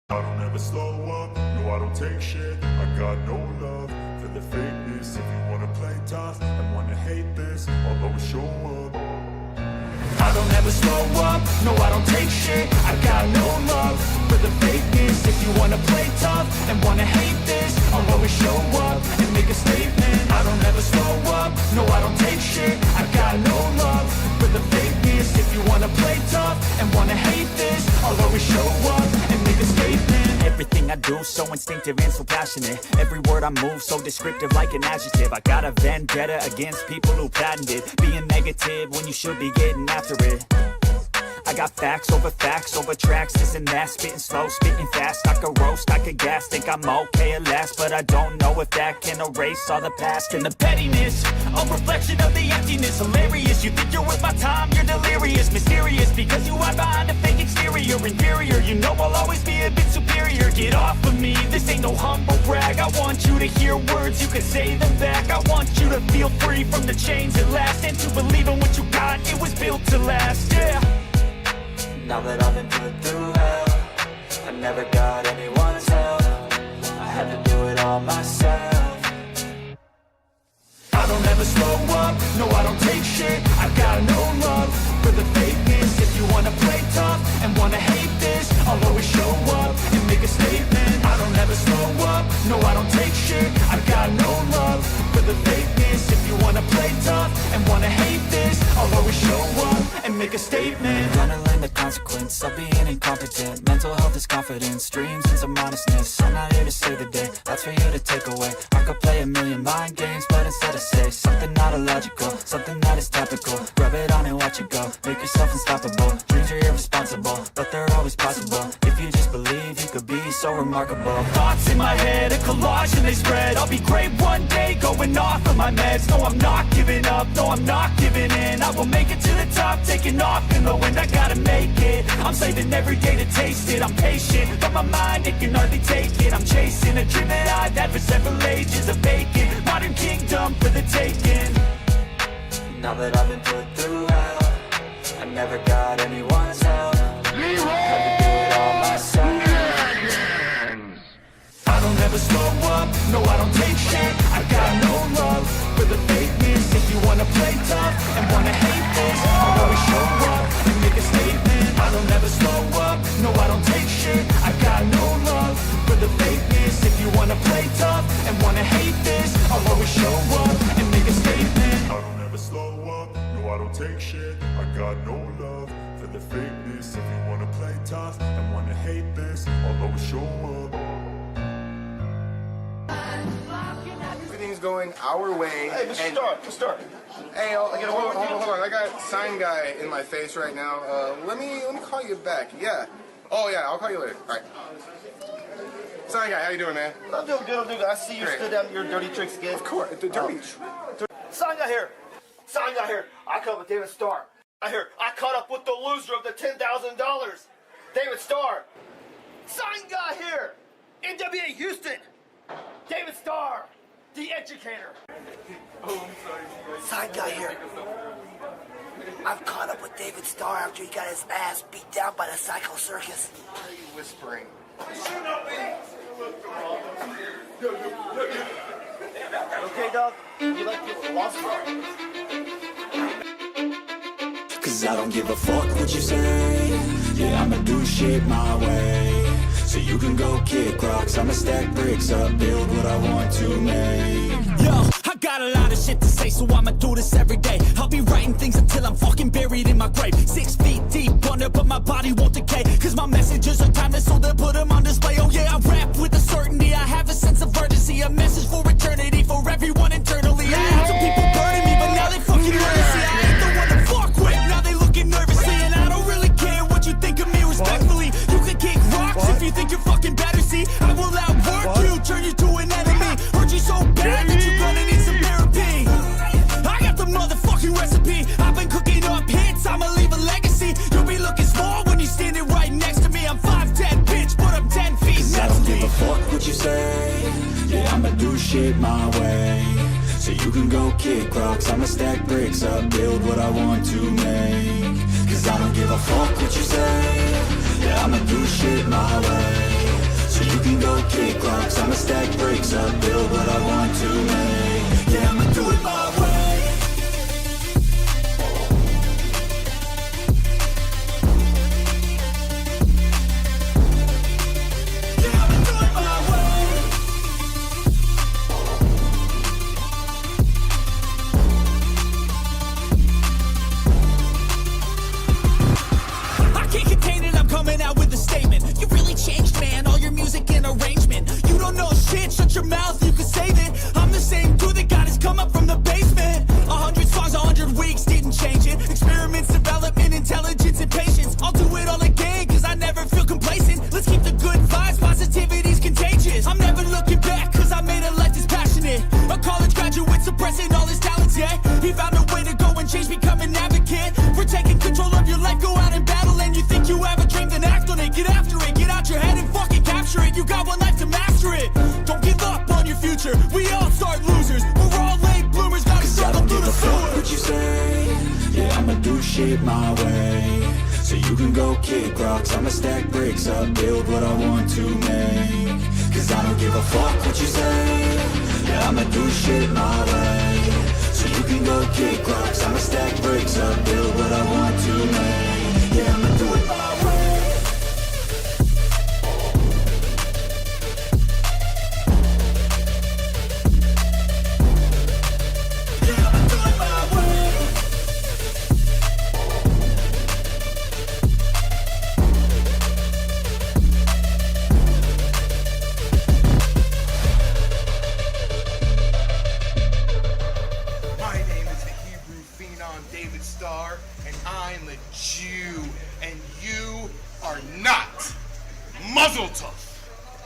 I don't ever slow up, no I don't take shit. I got no love for the fakeness. If you wanna play tough and wanna hate this, I'll always show up. I don't ever slow up, no I don't take shit. I got no love for the fakeness. If you wanna play tough and wanna hate this, I'll always show up and make a statement. I don't ever slow up, no I don't take shit. I got no love for the fakeness. If you wanna play tough and wanna hate this, I'll always show up and make a statement. Everything I do so instinctive and so passionate. Every word I move so descriptive like an adjective. I got a vendetta against people who patented being negative when you should be getting after it. I got facts over tracks, this and that. Spitting slow, spitting fast. I could roast, I could gas. Think I'm okay at last, but I don't know if that can erase all the past. And the pettiness, a reflection of the emptiness. Hilarious, you think you're worth my time, you're delirious. Mysterious, because you hide behind a fake exterior. Inferior, you know I'll always be a bit superior. Get off of me, this ain't no humble brag. I want you to hear words, you can say them back. I want you to feel free from the chains at last, and to believe in what you got, it was built to last, yeah. Now that I've been put through hell, I never got anyone's help. I had to do it all myself. I don't ever slow up, no I don't take shit. I got no love for the fakeness. If you wanna play tough and wanna hate this, I'll always show up and make a statement. I don't ever slow up, no I don't take shit. I got no love for the fakeness. If you wanna play tough and wanna hate this, I'll always show up and make a statement. Gonna learn the consequence of being incompetent. Mental health is confidence, dreams and some modestness. I'm not here to save the day, that's for you to take away. I could play a million mind games, but instead I say something not illogical, something that is topical. Rub it on and watch it go, make yourself unstoppable. Dreams are irresponsible, but they're always possible. If you just believe, you could be so remarkable. Thoughts in my head, a collage and they spread. I'll be great one day, going off of my meds. No, I'm not giving up, no, I'm not giving in. I will make it to the top, taking off in the wind. I gotta make it, I'm saving every day to taste it. I'm patient, but my mind, it can hardly take it. I'm chasing a dream that I've had for several ages. A vacant, modern kingdom for the taking. Now that I've been put through hell, I never got anyone's help. Had to do it all myself. I don't ever slow up, no I don't take shit. I got no love for the fakeness. If you wanna play tough and wanna hate this, I'll always show up and make a statement. I don't ever slow up, no I don't take shit. I got no love for the fakeness. If you wanna play tough and wanna hate this, I'll always show up and make a statement. I don't ever slow up, no I don't take shit. I got no love for the fakeness. If you wanna play tough and wanna hate this, I'll always show up. Everything's going our way. Hey, Mr. Stark. Hey, hold on. I got sign guy in my face right now. Let me call you back. Yeah. Oh yeah, I'll call you later. All right. Sign guy, how you doing, man? I'm doing good. I see you Great. stood down your dirty tricks again. Of course, the dirty. Sign guy here. I caught up with David Starr. I caught up with the loser of the $10,000. David Starr. Sign guy here. NWA Houston. David Starr. The educator. Sign guy here. I've caught up with David Starr after he got his ass beat down by the Psycho Circus. Why are you whispering? Okay, dog? You like your lost Cause I don't give a fuck what you say. Yeah, I'ma do shit my way. So you can go kick rocks, I'ma stack bricks up, build what I want to make. Yo, I got a lot of shit to say, so I'ma do this every day. I'll be writing things until I'm fucking buried in my grave. 6 feet deep under, but my body won't decay. Cause my messages are timeless, so they'll put them on display. Oh yeah, I rap with a certainty, I have a sense of urgency. A message for eternity, for everyone internally. I had some people burning me, but now they fucking learn to see I ain't the one to fuck with. Now they looking nervously, and I don't really care what you think of me respectfully. You can kick rocks if you think you're fucking better, see. I will outwork you, turn you to an enemy. Hurt you so bad that you're gonna need some therapy. I got the motherfucking recipe. I've been cooking up hits, I'ma leave a legacy. You'll be looking small when you're standing right next to me. I'm 5'10", bitch, but I'm 10 feet. I don't give a fuck what you say. Yeah, I'ma do shit my way. So you can go kick rocks, I'ma stack bricks up, build what I want to make. Cause I don't give a fuck what you say. Yeah, I'ma do shit my way. So you can go kick rocks, I'ma stack bricks up, build what I want to make. Yeah, I'ma do it my way. Changed, man, all your music and arrangement. You don't know shit, shut your mouth, you can save it. I'm the same dude that got his come up from the basement. 100 songs, 100 weeks, didn't change it. Experiments, development, intelligence, and patience. I'll do it all again, cause I never feel complacent. Let's keep the good vibes, positivity's contagious. I'm never looking back, cause I made a life that's passionate. A college graduate suppressing all his talents, yeah. He found a way to go and change, become an advocate. For taking control of your life, go out and battle. And you think you have a dream, then act on it. Get after it, get out your head and fucking capture it. You got one life to master it. Don't give up on your future. We all start losers. We're all late bloomers. Gotta struggle through the sewer. What you say? Yeah, I'ma do shit my way. So you can go kick rocks. I'ma stack bricks up, build what I want to make. Cause I don't give a fuck what you say. Yeah, I'ma do shit my way. So you can go kick rocks. I'ma stack bricks up, build what I want to make. Yeah, I'ma do it my way.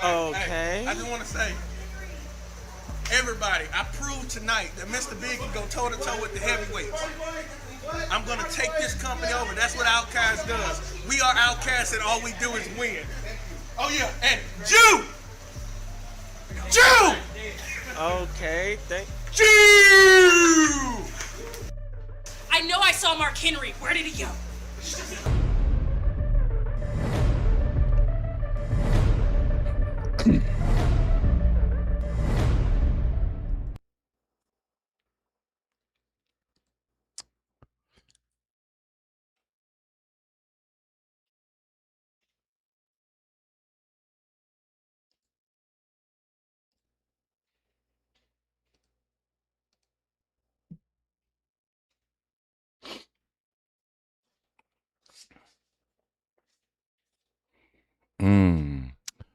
Okay. Hey, I just want to say, everybody, I proved tonight that Mr. Big can go toe-to-toe with the heavyweights. I'm going to take this company over. That's what Outkast does. We are Outkast and all we do is win. Oh, yeah, and Jew! Okay, Jew! I know I saw Mark Henry. Where did he go?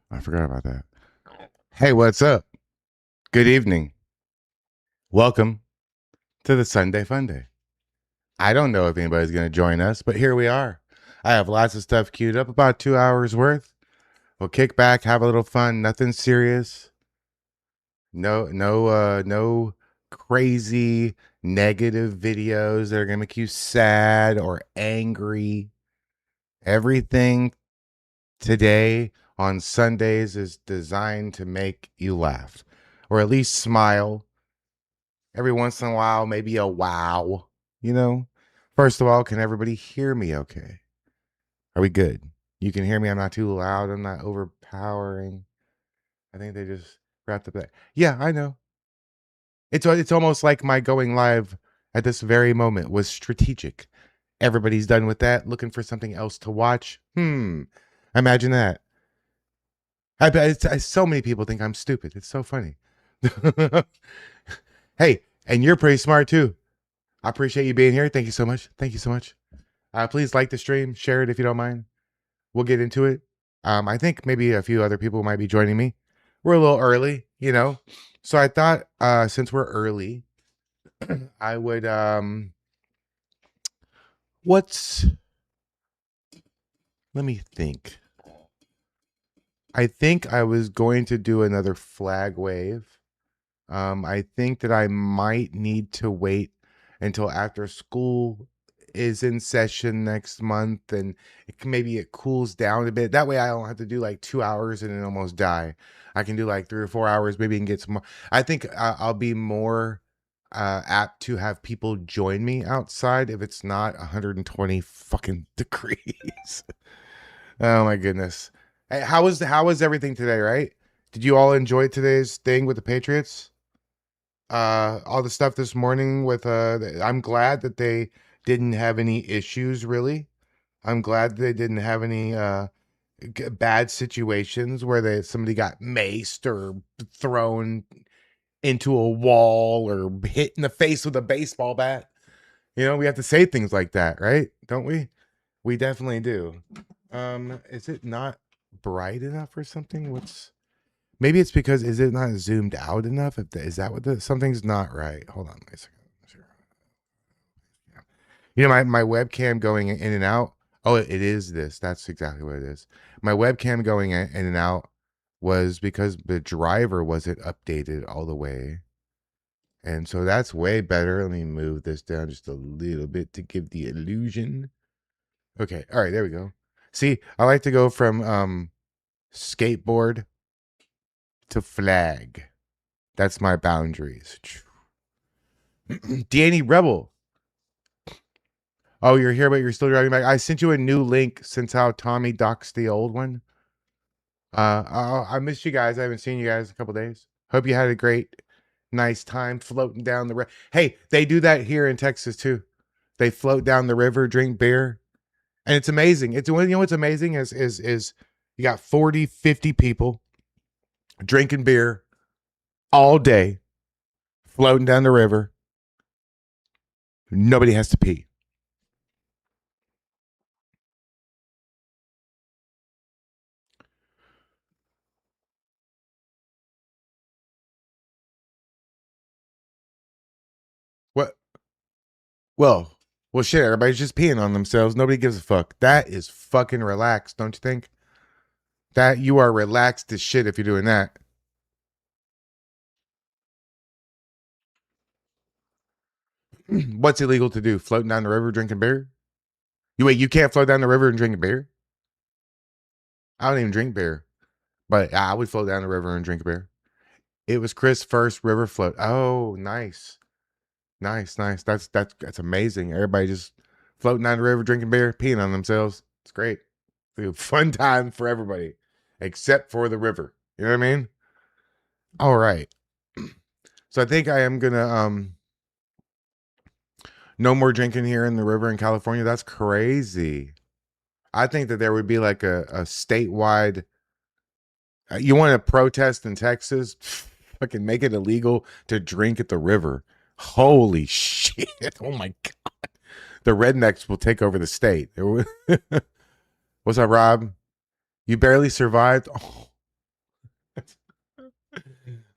I forgot about that. Hey, what's up? Good evening. Welcome to the Sunday Funday. I don't know if anybody's going to join us, but here we are. I have lots of stuff queued up, about 2 hours worth. We'll kick back, have a little fun, nothing serious. No crazy negative videos that are going to make you sad or angry. Everything today on Sundays is designed to make you laugh or at least smile. Every once in a while, maybe a wow, you know? First of all, can everybody hear me okay? Are we good? You can hear me. I'm not too loud. I'm not overpowering. I think they just wrapped up that. Yeah, I know. It's almost like my going live at this very moment was strategic. Everybody's done with that, looking for something else to watch. Imagine that. I bet so many people think I'm stupid. It's so funny. Hey, and you're pretty smart too. I appreciate you being here. Thank you so much. Thank you so much. Please like the stream, share it if you don't mind. We'll get into it. I think maybe a few other people might be joining me. We're a little early, you know. So I thought since we're early, I would let me think. I think I was going to do another flag wave. I think that I might need to wait until after school is in session next month and maybe it cools down a bit. That way I don't have to do like 2 hours and then almost die. I can do like 3 or 4 hours, maybe, and get some more. I think I'll be more apt to have people join me outside if it's not 120 fucking degrees. Oh my goodness. Hey, how was everything today, right? Did you all enjoy today's thing with the Patriots? All the stuff this morning with I'm glad that they didn't have any issues really. I'm glad they didn't have any bad situations where somebody got maced or thrown into a wall or hit in the face with a baseball bat. We have to say things like that, right? Don't we? We definitely do. Is it not bright enough or something? Maybe it's because is it not zoomed out enough? Is that what something's not right? Hold on a second. My webcam going in and out. Oh, it is this. That's exactly what it is. My webcam going in and out was because the driver wasn't updated all the way. And so that's way better. Let me move this down just a little bit to give the illusion. Okay. All right. There we go. See, I like to go from skateboard to flag. That's my boundaries. Danny Rebel. Oh, you're here, but you're still driving back. I sent you a new link since how Tommy doxed the old one. I missed you guys. I haven't seen you guys in a couple days. Hope you had a great, nice time floating down the river. Hey, they do that here in Texas too. They float down the river, drink beer, and it's amazing. What's amazing is you got 40, 50 people drinking beer all day, floating down the river. Nobody has to pee. What? Well, shit. Everybody's just peeing on themselves. Nobody gives a fuck. That is fucking relaxed, don't you think? That you are relaxed as shit if you're doing that. What's illegal to do? Floating down the river drinking beer? You can't float down the river and drink a beer? I don't even drink beer, but I would float down the river and drink a beer. It was Chris' first river float. Oh, nice. Nice. That's amazing. Everybody just floating down the river, drinking beer, peeing on themselves. It's great. It's a fun time for everybody, except for the river. You know what I mean? All right. So I think I am gonna no more drinking here in the river in California. That's crazy. I think that there would be like a statewide. You want to protest in Texas? Fucking make it illegal to drink at the river. Holy shit! Oh my god, the rednecks will take over the state. What's up, Rob? You barely survived.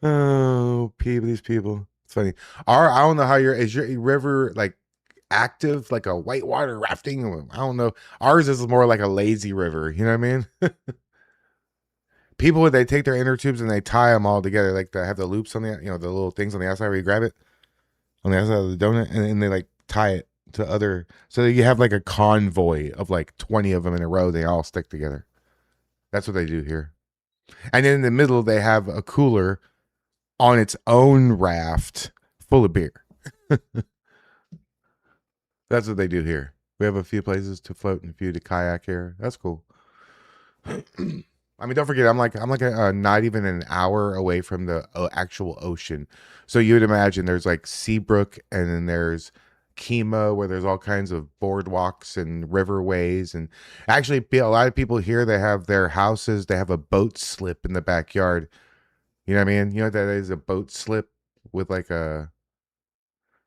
Oh, these people. It's funny. I don't know how is your river like active, like a whitewater rafting? I don't know. Ours is more like a lazy river. You know what I mean? People, they take their inner tubes and they tie them all together, like they have the loops on the the little things on the outside where you grab it on the outside of the donut, and they like tie it to other, so that you have like a convoy of like 20 of them in a row. They all stick together. That's what they do here. And then in the middle, they have a cooler on its own raft full of beer. That's what they do here. We have a few places to float and a few to kayak here. That's cool. I mean, don't forget, I'm like not even an hour away from the actual ocean. So you would imagine there's like Seabrook, and then there's Kima, where there's all kinds of boardwalks and riverways. And actually, a lot of people here, they have their houses, they have a boat slip in the backyard. You know what I mean? You know what that is? A boat slip with like a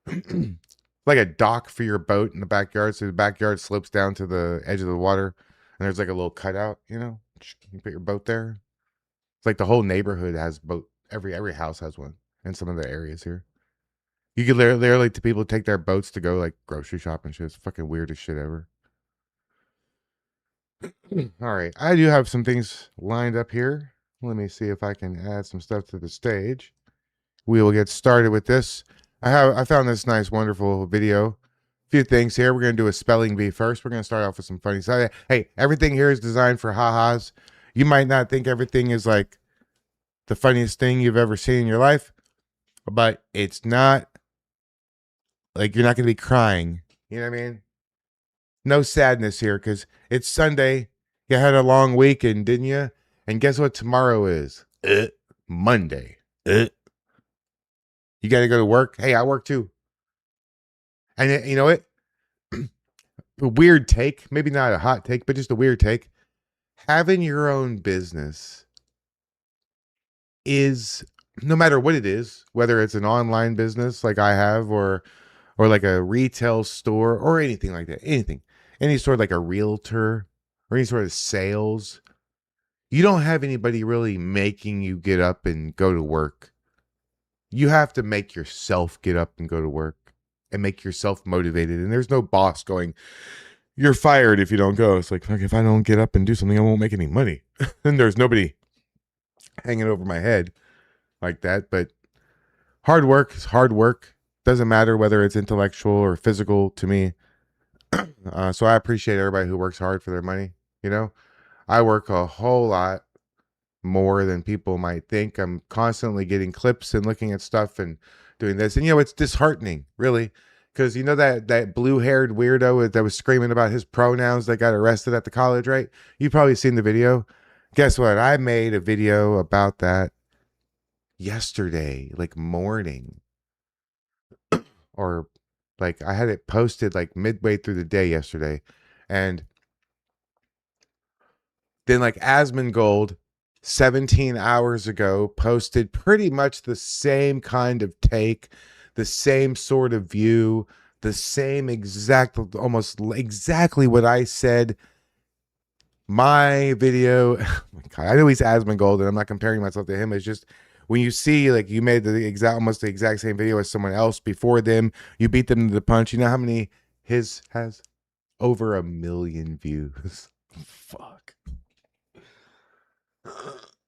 like a dock for your boat in the backyard. So the backyard slopes down to the edge of the water, and there's like a little cutout, you put your boat there. It's like the whole neighborhood has boat. Every house has one in some of the areas here. You could literally to people take their boats to go like grocery shop and shit. It's fucking weirdest shit ever. All right, I do have some things lined up here. Let me see if I can add some stuff to the stage. We will get started with this. I found this nice, wonderful video. A few things here. We're going to do a spelling bee first. We're going to start off with some funny stuff. Hey, everything here is designed for ha-has. You might not think everything is like the funniest thing you've ever seen in your life, but it's not like you're not going to be crying. You know what I mean? No sadness here because it's Sunday You had a long weekend, didn't you? And guess what tomorrow is? Monday. You got to go to work. Hey, I work too. And you know what? A weird take, maybe not a hot take, but just a weird take. Having your own business is, no matter what it is, whether it's an online business like I have, or like a retail store or anything like that, any sort of like a realtor or any sort of sales, you don't have anybody really making you get up and go to work. You have to make yourself get up and go to work and make yourself motivated. And there's no boss going, you're fired if you don't go. It's like, fuck, if I don't get up and do something, I won't make any money. And there's nobody hanging over my head like that. But hard work is hard work. Doesn't matter whether it's intellectual or physical to me. So I appreciate everybody who works hard for their money. You know, I work a whole lot more than people might think. I'm constantly getting clips and looking at stuff and doing this. And, you know, it's disheartening, really. Because you know that blue-haired weirdo that was screaming about his pronouns that got arrested at the college, right? You've probably seen the video. Guess what? I made a video about that yesterday, like morning. Or like I had it posted like midway through the day yesterday. And then like Asmongold 17 hours ago posted pretty much the same kind of take, the same sort of view, the same exact, almost exactly what I said. My video, oh my God, I know he's Asmongold and I'm not comparing myself to him. It's just when you see like you made the exact, almost the exact same video as someone else before them, you beat them to the punch. You know how many his has? Over 1 million views. Fuck.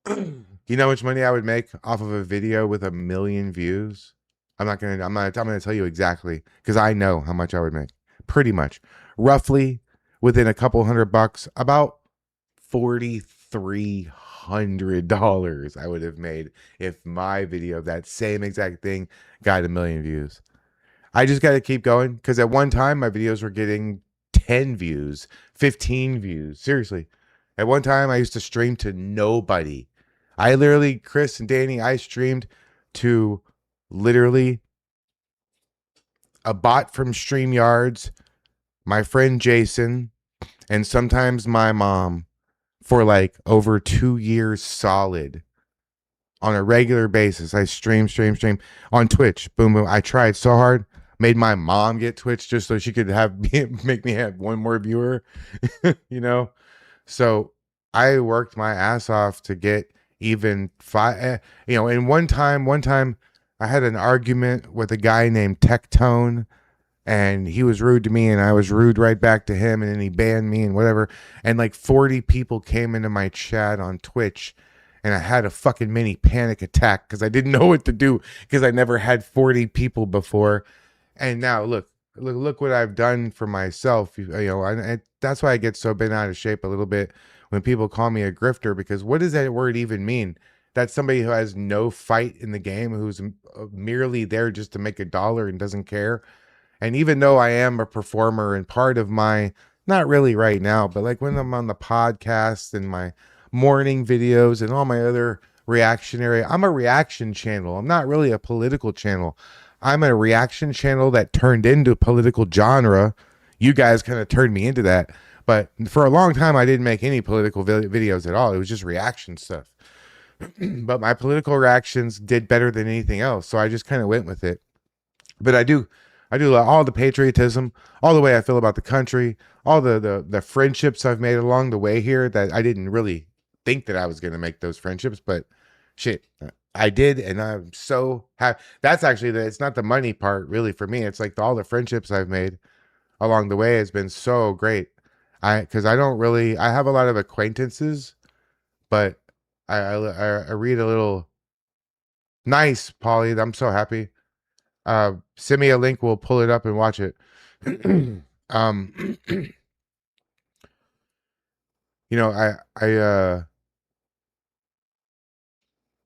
You know how much money I would make off of a video with 1 million views? I'm gonna tell you exactly, because I know how much I would make. Pretty much. Roughly within a couple $100, about $4,300 I would have made if my video of that same exact thing got 1 million views. I just got to keep going, because at one time my videos were getting 10 views, 15 views. Seriously. At one time I used to stream to nobody. I literally, Chris and Danny, I streamed to literally a bot from StreamYards, my friend Jason, and sometimes my mom for like over 2 years solid on a regular basis. I stream on Twitch. Boom, boom. I tried so hard, made my mom get Twitch just so she could make me have one more viewer, you know? So I worked my ass off to get even five, you know, and one time I had an argument with a guy named Tectone, and he was rude to me and I was rude right back to him, and then he banned me and whatever. And like 40 people came into my chat on Twitch, and I had a fucking mini panic attack because I didn't know what to do, because I never had 40 people before. And now look what I've done for myself. You know, and that's why I get so bent out of shape a little bit when people call me a grifter, because what does that word even mean? That's somebody who has no fight in the game, who's merely there just to make $1 and doesn't care. And even though I am a performer, and part of my, not really right now, but like when I'm on the podcast and my morning videos and all my other I'm a reaction channel. I'm not really a political channel. I'm a reaction channel that turned into a political genre. You guys kind of turned me into that. But for a long time, I didn't make any political videos at all. It was just reaction stuff. But my political reactions did better than anything else. So I just kind of went with it. But I do all the patriotism, all the way I feel about the country, all the friendships I've made along the way here that I didn't really think that I was going to make those friendships. But shit, I did. And I'm so happy. That's actually it's not the money part really for me. It's like all the friendships I've made along the way has been so great. Because I have a lot of acquaintances, but I read a little. Nice, Polly. I'm so happy. Send me a link. We'll pull it up and watch it. You know,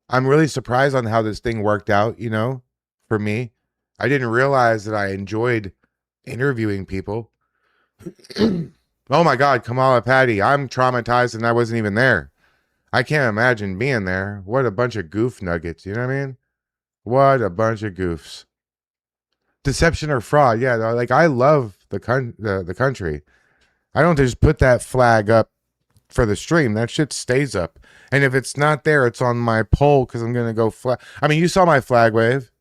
I'm really surprised on how this thing worked out, you know, for me. I didn't realize that I enjoyed interviewing people. Oh my God, Kamala Patty. I'm traumatized and I wasn't even there. I can't imagine being there. What a bunch of goof nuggets. You know what I mean? What a bunch of goofs. Deception or fraud. Yeah, like I love the country. I don't just put that flag up for the stream. That shit stays up. And if it's not there, it's on my pole because I'm gonna go flag. I mean, you saw my flag wave.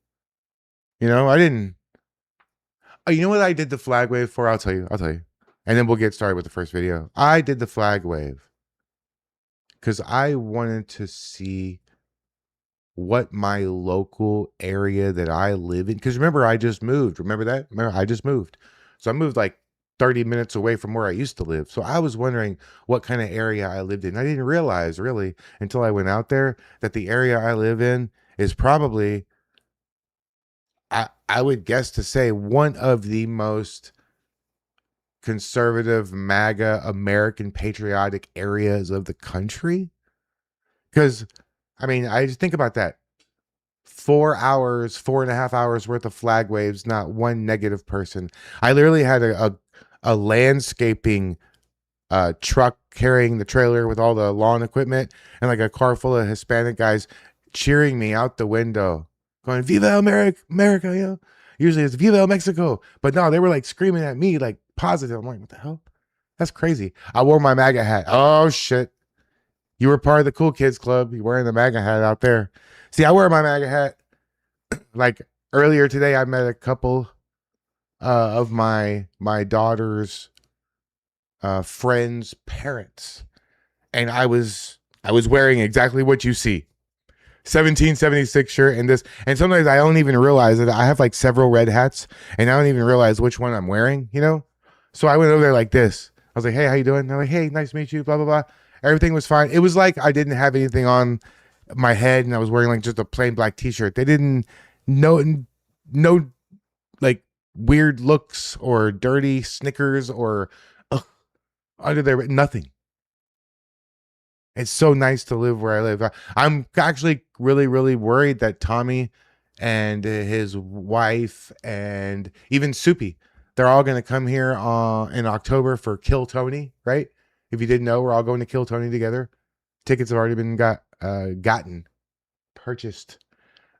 You know, I didn't. Oh, you know what I did the flag wave for? I'll tell you. And then we'll get started with the first video. I did the flag wave because I wanted to see what my local area that I live in. Because remember, I just moved. Remember that? Remember, I just moved. So I moved like 30 minutes away from where I used to live. So I was wondering what kind of area I lived in. I didn't realize really until I went out there that the area I live in is probably, I would guess to say, one of the most conservative, MAGA, American patriotic areas of the country. Because, I mean, I just think about that. 4 hours, 4.5 hours worth of flag waves, not one negative person. I literally had a landscaping truck carrying the trailer with all the lawn equipment and like a car full of Hispanic guys cheering me out the window, going, Viva America, America, you know? Usually it's Viva Mexico. But no, they were like screaming at me like positive. I'm like, what the hell? That's crazy. I wore my MAGA hat. Oh, shit. You were part of the cool kids club. You're wearing the MAGA hat out there. See, I wear my MAGA hat. Like earlier today, I met a couple of my daughter's friends' parents, and I was wearing exactly what you see. 1776 shirt and this, and sometimes I don't even realize that I have like several red hats and I don't even realize which one I'm wearing, you know? So I went over there like this. I was like, hey, how you doing? And they're like, hey, nice to meet you, blah, blah, blah. Everything was fine. It was like I didn't have anything on my head and I was wearing like just a plain black t-shirt. They didn't no like weird looks or dirty Snickers or under there, nothing. It's so nice to live where I live. I'm actually really, really worried that Tommy and his wife and even Soupy, they're all going to come here in October for Kill Tony, right? If you didn't know, we're all going to Kill Tony together. Tickets have already been purchased.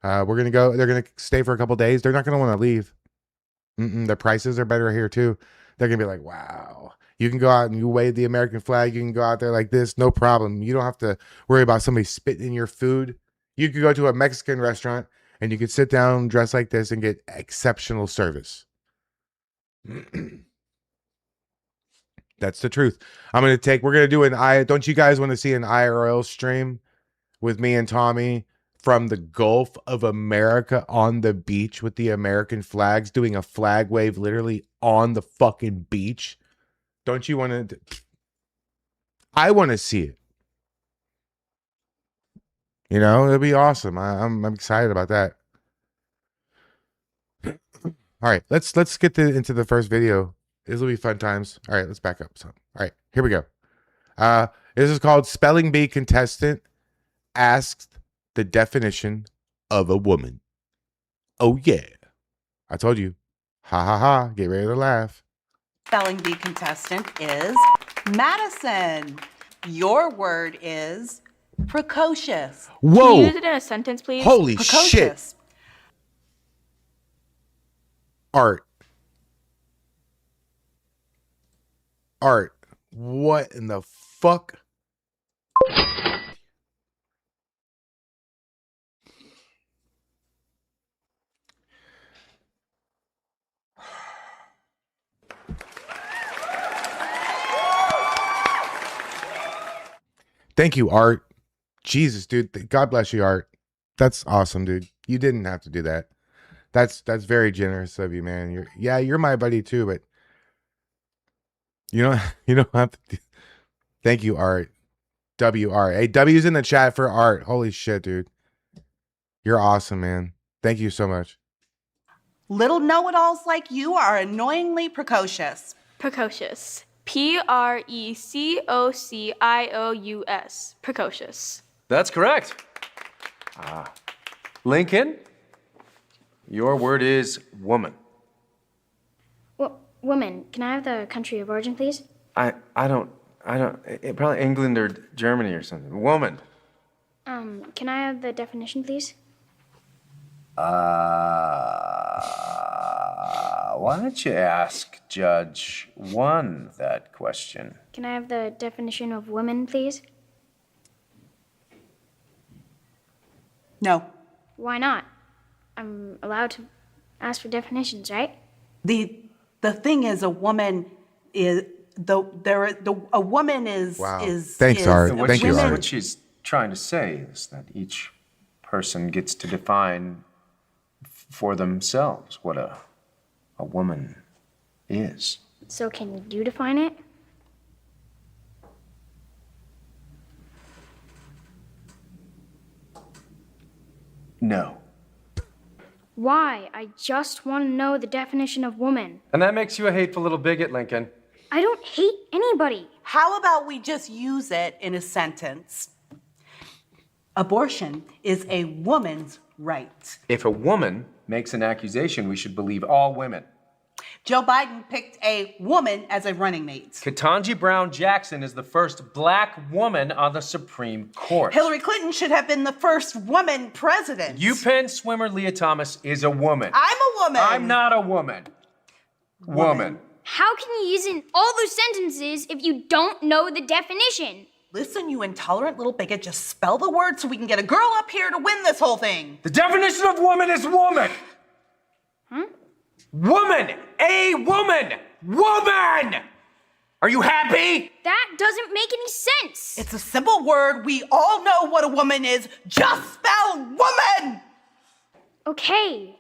We're going to go. They're going to stay for a couple days. They're not going to want to leave. The prices are better here too. They're going to be like, wow. You can go out and you wave the American flag. You can go out there like this, no problem. You don't have to worry about somebody spitting in your food. You could go to a Mexican restaurant and you could sit down, dress like this, and get exceptional service. That's the truth. We're going to do don't you guys want to see an IRL stream with me and Tommy from the Gulf of America on the beach with the American flags, doing a flag wave literally on the fucking beach? Don't you want to? I want to see it. You know, it'll be awesome. I'm excited about that. All right, let's get into the first video. This will be fun times. All right, let's back up. So, all right, here we go. This is called Spelling Bee Contestant Asked the Definition of a Woman. Oh yeah, I told you. Ha ha ha! Get ready to laugh. Spelling bee contestant is Madison. Your word is precocious. Whoa! Can you use it in a sentence, please? Holy Precocious. shit! Art. What in the fuck? Thank you, Art. Jesus, dude. God bless you, Art. That's awesome, dude. You didn't have to do that. That's very generous of you, man. You're my buddy too, but you don't have to do. Thank you, Art. WR. Hey, W's in the chat for Art. Holy shit, dude. You're awesome, man. Thank you so much. Little know-it-alls like you are annoyingly precocious. Precocious. Precocious. Precocious. That's correct. Lincoln, your word is woman. Well, woman, can I have the country of origin, please? Probably England or Germany or something. Woman. Can I have the definition, please? Why don't you ask Judge 1 that question? Can I have the definition of woman, please? No. Why not? I'm allowed to ask for definitions, right? The thing is, a woman is a woman is Wow. is. Thanks, is, Art. Thank you, Art. What she's trying to say is that each person gets to define for themselves what a woman is. So can you define it? No. Why? I just want to know the definition of woman. And that makes you a hateful little bigot, Lincoln. I don't hate anybody. How about we just use it in a sentence? Abortion is a woman's right. If a woman makes an accusation, we should believe all women. Joe Biden picked a woman as a running mate. Ketanji Brown Jackson is the first black woman on the Supreme Court. Hillary Clinton should have been the first woman president. UPenn swimmer Leah Thomas is a woman. I'm a woman. I'm not a woman. Woman. How can you use it in all those sentences if you don't know the definition? Listen, you intolerant little bigot, just spell the word so we can get a girl up here to win this whole thing. The definition of woman is woman. Woman! A woman! Woman! Are you happy? That doesn't make any sense. It's a simple word. We all know what a woman is. Just spell woman! Okay.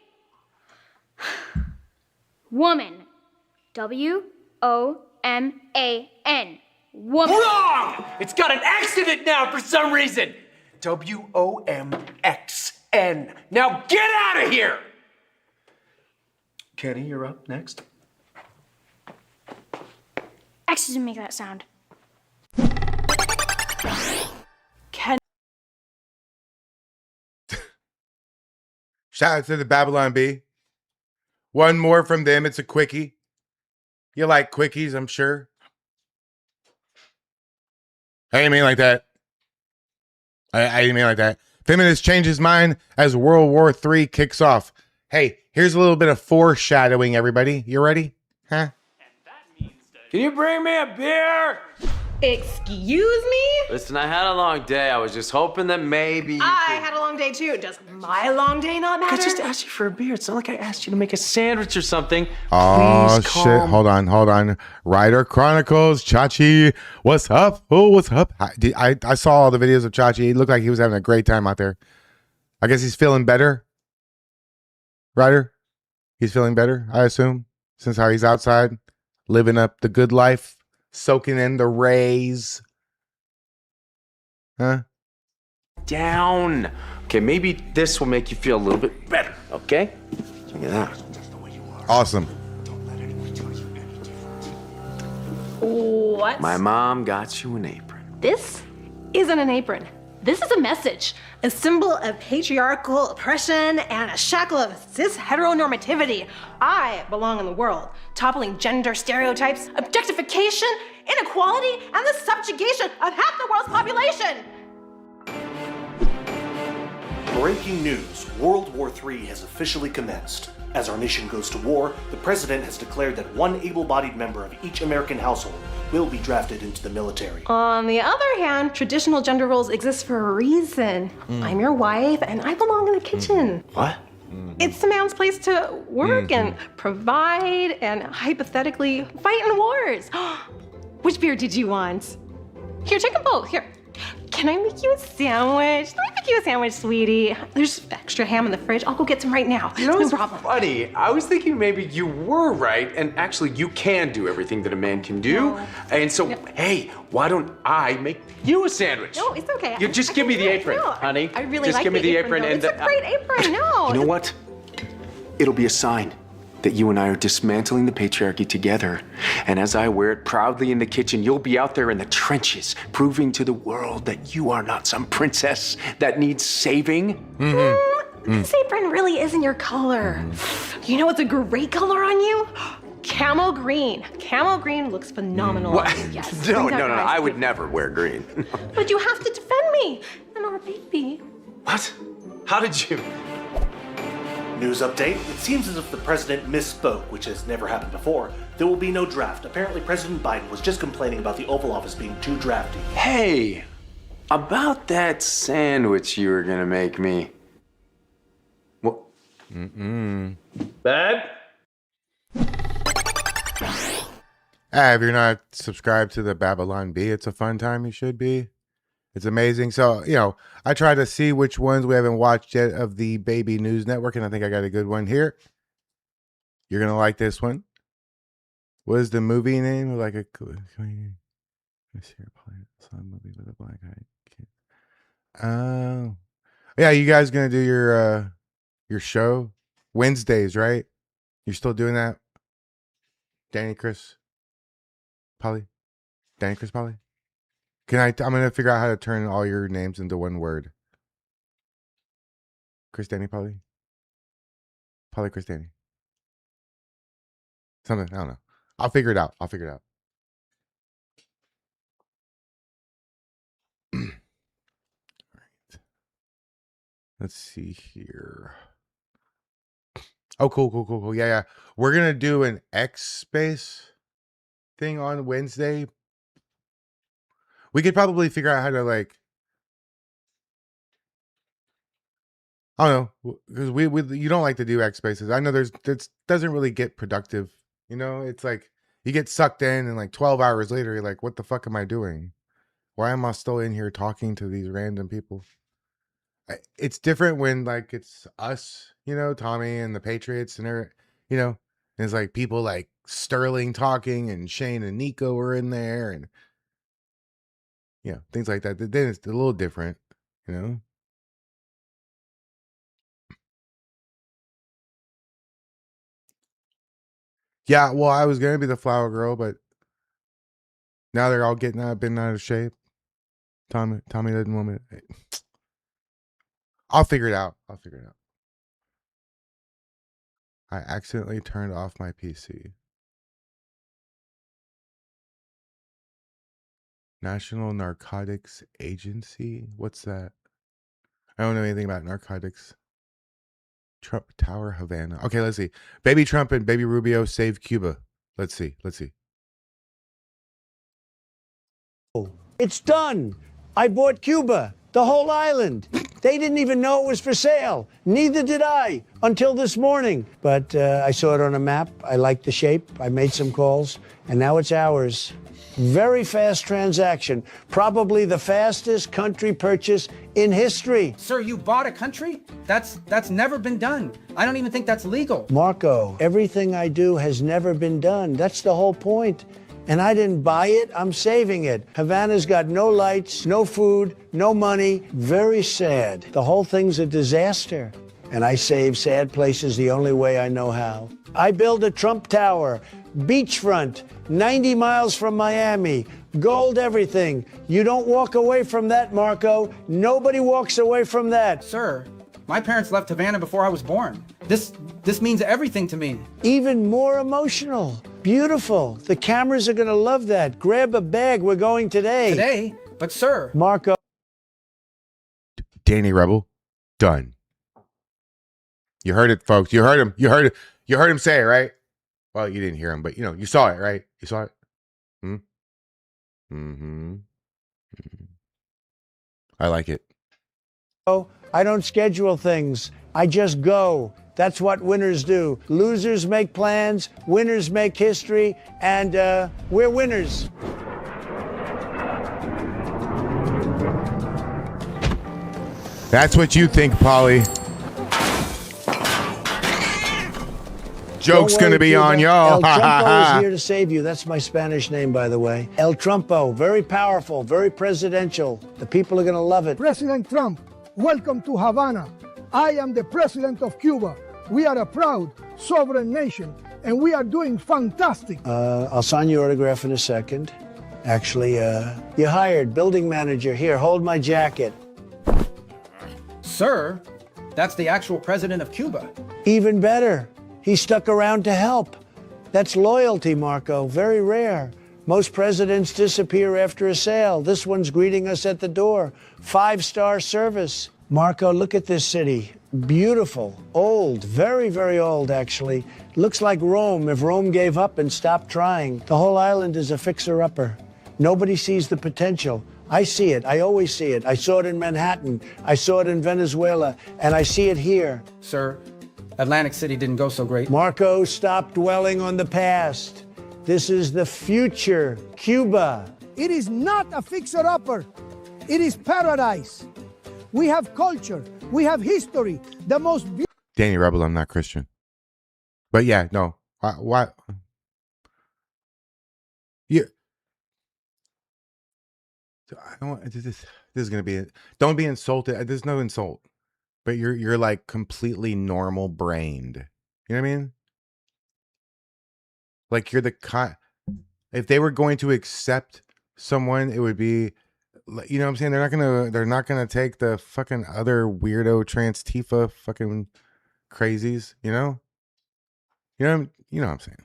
Woman. W-O-M-A-N. Woman. Wrong! It's got an X in it now for some reason. W-O-M-X-N. Now get out of here! Kenny, you're up next. X doesn't make that sound. Shout out to the Babylon Bee. One more from them. It's a quickie. You like quickies, I'm sure. I didn't mean like that. I didn't mean like that. Feminist changes mind as World War III kicks off. Hey, here's a little bit of foreshadowing, everybody. You ready? Huh? Can you bring me a beer? Excuse me? Listen, I had a long day. I was just hoping that maybe you I had a long day too. Does my long day not matter? I just asked you for a beer. It's not like I asked you to make a sandwich or something. Oh, Please shit. Hold on. Rider Chronicles, Chachi. What's up? Oh, what's up? I saw all the videos of Chachi. He looked like he was having a great time out there. I guess he's feeling better. Ryder? He's feeling better, I assume, since how he's outside, living up the good life, soaking in the rays. Huh? Down. Okay, maybe this will make you feel a little bit better, okay? Look at that. Awesome. What? My mom got you an apron. This isn't an apron. This is a message. A symbol of patriarchal oppression and a shackle of cis heteronormativity. I belong in the world, toppling gender stereotypes, objectification, inequality, and the subjugation of half the world's population. Breaking news, World War III has officially commenced. As our nation goes to war, the president has declared that one able-bodied member of each American household will be drafted into the military. On the other hand, traditional gender roles exist for a reason. I'm your wife, and I belong in the kitchen. What? It's the man's place to work and provide and hypothetically fight in wars. Which beer did you want? Here, take them both. Here. Can I make you a sandwich? Let me make you a sandwich, sweetie. There's extra ham in the fridge. I'll go get some right now. You know, no it's problem. funny. I was thinking maybe you were right, and actually you can do everything that a man can do. No. And so, hey, why don't I make you a sandwich? No, it's okay. You just give me the apron, No, honey. I really just like give me the apron. apron, It's a great apron. No. You know what? It'll be a sign that you and I are dismantling the patriarchy together. And as I wear it proudly in the kitchen, you'll be out there in the trenches, proving to the world that you are not some princess that needs saving. This apron really isn't your color. You know what's a great color on you? Camel green. Camel green looks phenomenal. What? on you, Yes. No, Bring that no, no, guys I would to- never wear green. But you have to defend me and our baby. What? How did you? News update. It seems as if the president misspoke, which has never happened before. There will be no draft. Apparently, President Biden was just complaining about the Oval Office being too drafty. Hey, about that sandwich you were gonna make me. What? Bad? If you're not subscribed to the Babylon Bee, it's a fun time. You should be. It's amazing. So, I try to see which ones we haven't watched yet of the Baby News Network, and I think I got a good one here. You're going to like this one. What is the movie name? Like a let's hear some movie with a black eye. Oh. Yeah, you guys going to do your show Wednesdays, right? You're still doing that? Danny, Chris, Polly? Danny, Chris, Polly? I'm going to figure out how to turn all your names into one word. Chris, Danny, Polly? Polly, Chris, Danny. Something, I don't know. I'll figure it out. All right. Let's see here. Oh, cool. Yeah. We're going to do an X space thing on Wednesday. We could probably figure out how to I don't know, because we you don't like to do X spaces. I know it doesn't really get productive. It's like you get sucked in, and 12 hours later, you're like, what the fuck am I doing? Why am I still in here talking to these random people? It's different when it's us, Tommy and the Patriots, and and it's like people like Sterling talking, and Shane and Nico were in there, and things like that. Then it's a little different, Yeah, well, I was gonna be the flower girl, but now they're all getting been out of shape. Tommy doesn't want me. I'll figure it out. I accidentally turned off my PC. National Narcotics Agency? What's that? I don't know anything about narcotics. Trump Tower, Havana. Okay, let's see. Baby Trump and Baby Rubio save Cuba. Let's see. It's done. I bought Cuba, the whole island. They didn't even know it was for sale. Neither did I until this morning. But I saw it on a map. I liked the shape. I made some calls, and now it's ours. Very fast transaction. Probably the fastest country purchase in history. Sir, you bought a country? That's never been done. I don't even think that's legal. Marco, everything I do has never been done. That's the whole point. And I didn't buy it, I'm saving it. Havana's got no lights, no food, no money. Very sad. The whole thing's a disaster. And I save sad places the only way I know how. I build a Trump Tower, beachfront, 90 miles from Miami, gold everything. You don't walk away from that, Marco. Nobody walks away from that. Sir, my parents left Havana before I was born. This means everything to me. Even more emotional. Beautiful. The cameras are going to love that. Grab a bag. We're going today. Today? But sir. Marco. Danny Rebel, done. You heard it, folks. You heard him. You heard him say it, right? Well, you didn't hear him, but you saw it, right? You saw it? I like it. I don't schedule things. I just go. That's what winners do. Losers make plans, winners make history, and we're winners. That's what you think, Polly. Joke's going to be on y'all. El Trumpo is here to save you. That's my Spanish name, by the way. El Trumpo, very powerful, very presidential. The people are going to love it. President Trump, welcome to Havana. I am the president of Cuba. We are a proud, sovereign nation, and we are doing fantastic. I'll sign your autograph in a second. Actually, you're hired, building manager. Here, hold my jacket. Sir, that's the actual president of Cuba. Even better. He stuck around to help. That's loyalty, Marco. Very rare. Most presidents disappear after a sale. This one's greeting us at the door. 5-star service. Marco, look at this city. Beautiful, old, very, very old, actually. Looks like Rome if Rome gave up and stopped trying. The whole island is a fixer-upper. Nobody sees the potential. I see it. I always see it. I saw it in Manhattan. I saw it in Venezuela. And I see it here. Sir, Atlantic City didn't go so great. Marco, stop dwelling on the past. This is the future. Cuba. It is not a fixer-upper. It is paradise. We have culture. We have history. The most beautiful. Danny Rebel, I'm not Christian. But yeah, no. Why? Yeah. I don't want, this is gonna be. Don't be insulted. There's no insult. But you're like completely normal brained. You know what I mean? Like you're the if they were going to accept someone, it would be, you know what I'm saying? They're not gonna take the fucking other weirdo trans Tifa fucking crazies, you know? You know what I'm saying?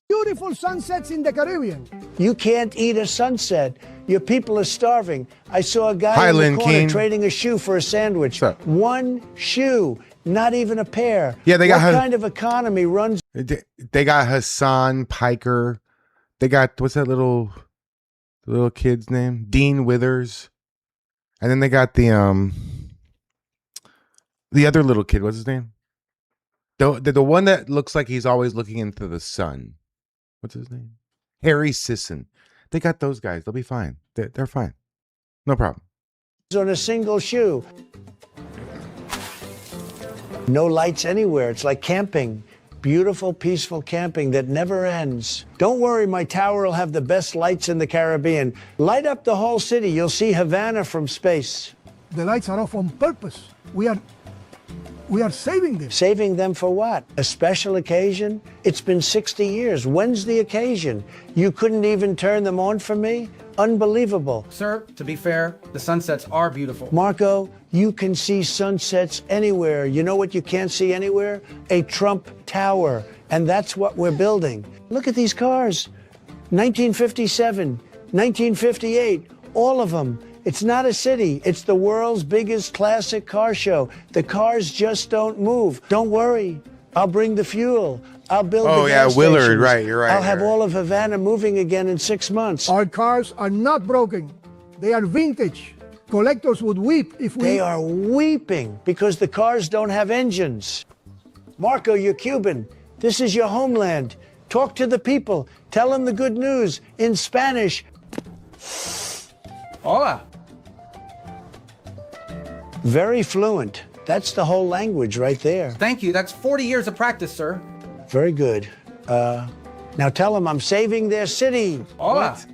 Beautiful sunsets in the Caribbean. You can't eat a sunset. Your people are starving. I saw a guy in the corner trading a shoe for a sandwich. One shoe, not even a pair. Yeah, they got what kind of economy runs? They got Hassan Piker. They got, what's that little kid's name? Dean Withers. And then they got the other little kid. What's his name? The one that looks like he's always looking into the sun. What's his name? Harry Sisson. They got those guys. They'll be fine. They're fine. No problem. On a single shoe. No lights anywhere. It's like camping. Beautiful, peaceful camping that never ends. Don't worry, my tower will have the best lights in the Caribbean. Light up the whole city. You'll see Havana from space. The lights are off on purpose. We are saving them. Saving them for what? A special occasion? It's been 60 years. When's the occasion? You couldn't even turn them on for me? Unbelievable. Sir, to be fair, the sunsets are beautiful. Marco, you can see sunsets anywhere. You know what you can't see anywhere? A Trump Tower. And that's what we're building. Look at these cars. 1957, 1958, all of them. It's not a city. It's the world's biggest classic car show. The cars just don't move. Don't worry. I'll bring the fuel. I'll build the gas Willard, stations. right, you're right. I'll have all of Havana moving again in 6 months. Our cars are not broken. They are vintage. Collectors would weep if we... They are weeping because the cars don't have engines. Marco, you're Cuban. This is your homeland. Talk to the people. Tell them the good news in Spanish. Hola. Very fluent. That's the whole language right there. Thank you. That's 40 years of practice, sir. Very good. Now tell them I'm saving their city. Hola. What?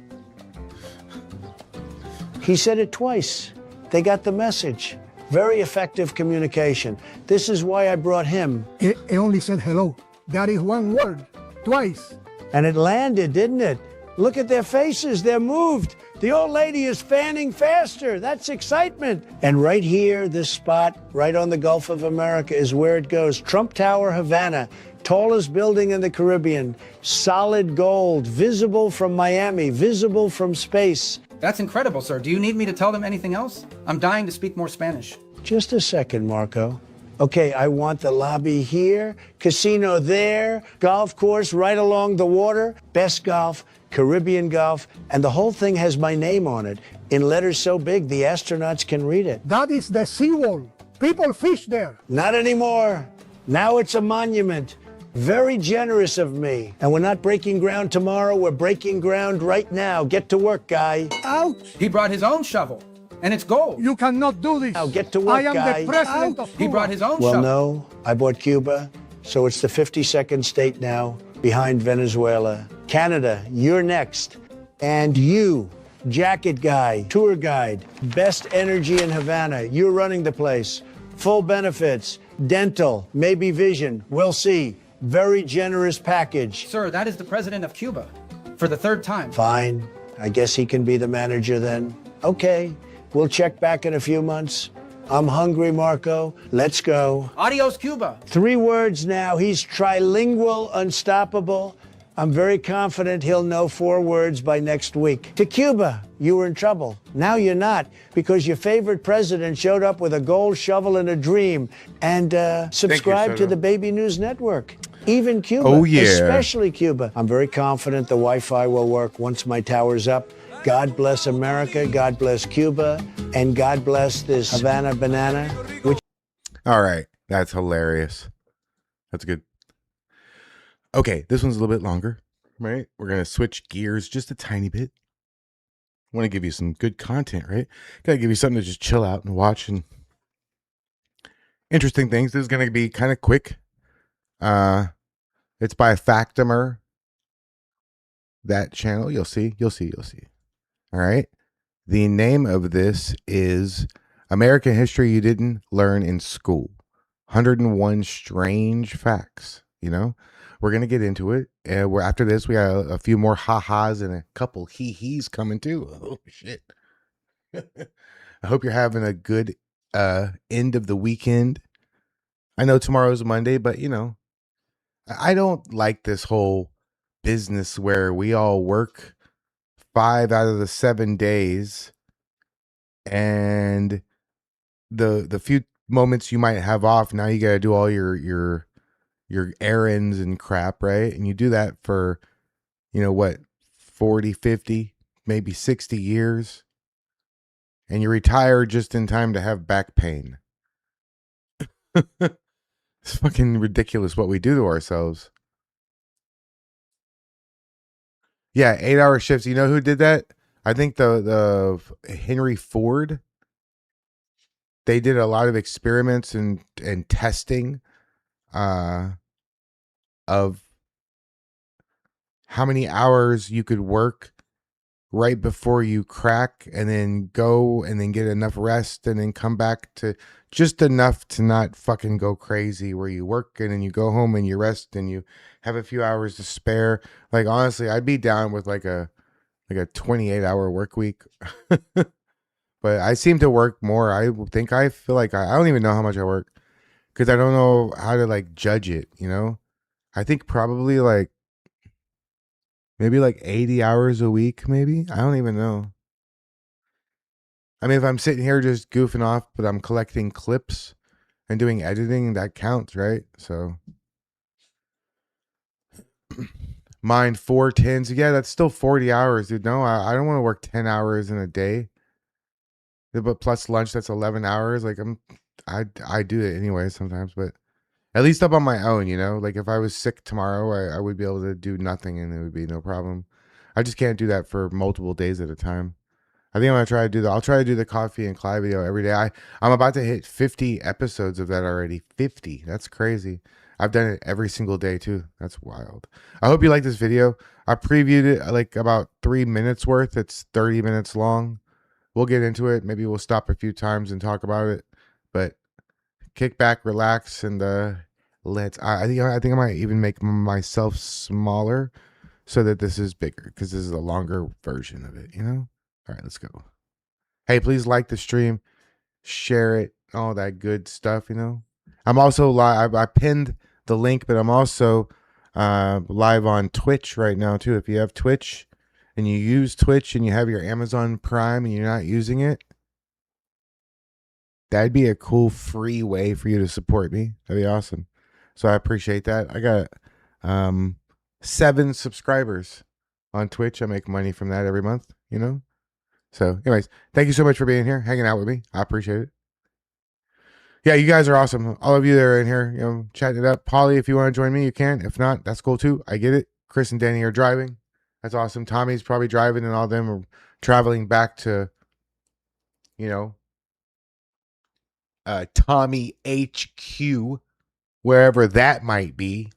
He said it twice. They got the message. Very effective communication. This is why I brought him. It only said hello. That is one word. Twice. And it landed, didn't it? Look at their faces. They're moved. The old lady is fanning faster. That's excitement. And right here, this spot, right on the Gulf of America, is where it goes. Trump Tower, Havana. Tallest building in the Caribbean. Solid gold. Visible from Miami. Visible from space. That's incredible, sir. Do you need me to tell them anything else? I'm dying to speak more Spanish. Just a second, Marco. Okay, I want the lobby here, casino there, golf course right along the water, best golf, Caribbean golf, and the whole thing has my name on it in letters so big the astronauts can read it. That is the seawall. People fish there. Not anymore. Now it's a monument. Very generous of me. And we're not breaking ground tomorrow, we're breaking ground right now. Get to work, guy. Ouch! He brought his own shovel, and it's gold. You cannot do this. Now get to work, I am guy. the president of Cuba. He brought his own Well, shovel. no, I bought Cuba, so it's the 52nd state now, behind Venezuela. Canada, you're next. And you, jacket guy, tour guide, best energy in Havana, you're running the place. Full benefits, dental, maybe vision, we'll see. Very generous package. Sir, that is the president of Cuba. For the third time. Fine. I guess he can be the manager then. Okay. We'll check back in a few months. I'm hungry, Marco. Let's go. Adios, Cuba. 3 words now. He's trilingual, unstoppable. I'm very confident he'll know 4 words by next week. To Cuba, you were in trouble. Now you're not, because your favorite president showed up with a gold shovel and a dream. And subscribe to the Baby News Network. Even Cuba, Oh, yeah. especially Cuba. I'm very confident the Wi-Fi will work once my tower's up. God bless America, God bless Cuba, and God bless this Havana banana, which... All right. That's hilarious. That's good. Okay, this one's a little bit longer, right? We're going to switch gears just a tiny bit. I want to give you some good content, right? Got to give you something to just chill out and watch and interesting things. This is going to be kind of quick. It's by Factimer. That channel, you'll see. All right. The name of this is American History You Didn't Learn in School. 101 Strange Facts. You know, we're going to get into it. And after this, we got a few more ha-has and a couple hee-hees coming too. Oh, shit. I hope you're having a good end of the weekend. I know tomorrow's Monday, but, you know, I don't like this whole business where we all work 5 out of the 7 days, and the few moments you might have off, now you got to do all your errands and crap, right? And you do that for, you know, what, 40, 50, maybe 60 years, and you retire just in time to have back pain. It's fucking ridiculous what we do to ourselves. Yeah, 8-hour shifts. You know who did that? I think the Henry Ford. They did a lot of experiments and testing of how many hours you could work right before you crack, and then go and then get enough rest and then come back to just enough to not fucking go crazy, where you work and then you go home and you rest and you have a few hours to spare. Like, honestly, I'd be down with like a 28-hour work week. But I seem to work more. I feel like I don't even know how much I work, because I don't know how to like judge it, you know? I think probably like maybe like 80 hours a week, maybe. I don't even know. I mean, if I'm sitting here just goofing off, but I'm collecting clips and doing editing, that counts, right? So mine 4 10s. Yeah, that's still 40 hours, dude. No, I don't want to work 10 hours in a day. But plus lunch, that's 11 hours. Like I do it anyway sometimes, but at least I'm on my own, you know? Like if I was sick tomorrow, I would be able to do nothing and it would be no problem. I just can't do that for multiple days at a time. I think I'm going to try to do that. I'll try to do the Coffee and Clyde video every day. I'm about to hit 50 episodes of that already. 50. That's crazy. I've done it every single day too. That's wild. I hope you like this video. I previewed it like about 3 minutes worth. It's 30 minutes long. We'll get into it. Maybe we'll stop a few times and talk about it. But kick back, relax, and I think I might even make myself smaller so that this is bigger, because this is a longer version of it, you know? All right, let's go. Hey, please like the stream, share it, all that good stuff, you know? I'm also live. I pinned the link, but I'm also live on Twitch right now too. If you have Twitch and you use Twitch and you have your Amazon Prime and you're not using it, that'd be a cool free way for you to support me. That'd be awesome. So I appreciate that. I got 7 subscribers on Twitch. I make money from that every month, you know? So anyways, thank you so much for being here, hanging out with me. I appreciate it. Yeah, you guys are awesome. All of you that are in here, you know, chatting it up. Polly, if you want to join me, you can. If not, that's cool too. I get it. Chris and Danny are driving. That's awesome. Tommy's probably driving, and all of them are traveling back to, you know, Tommy HQ, wherever that might be.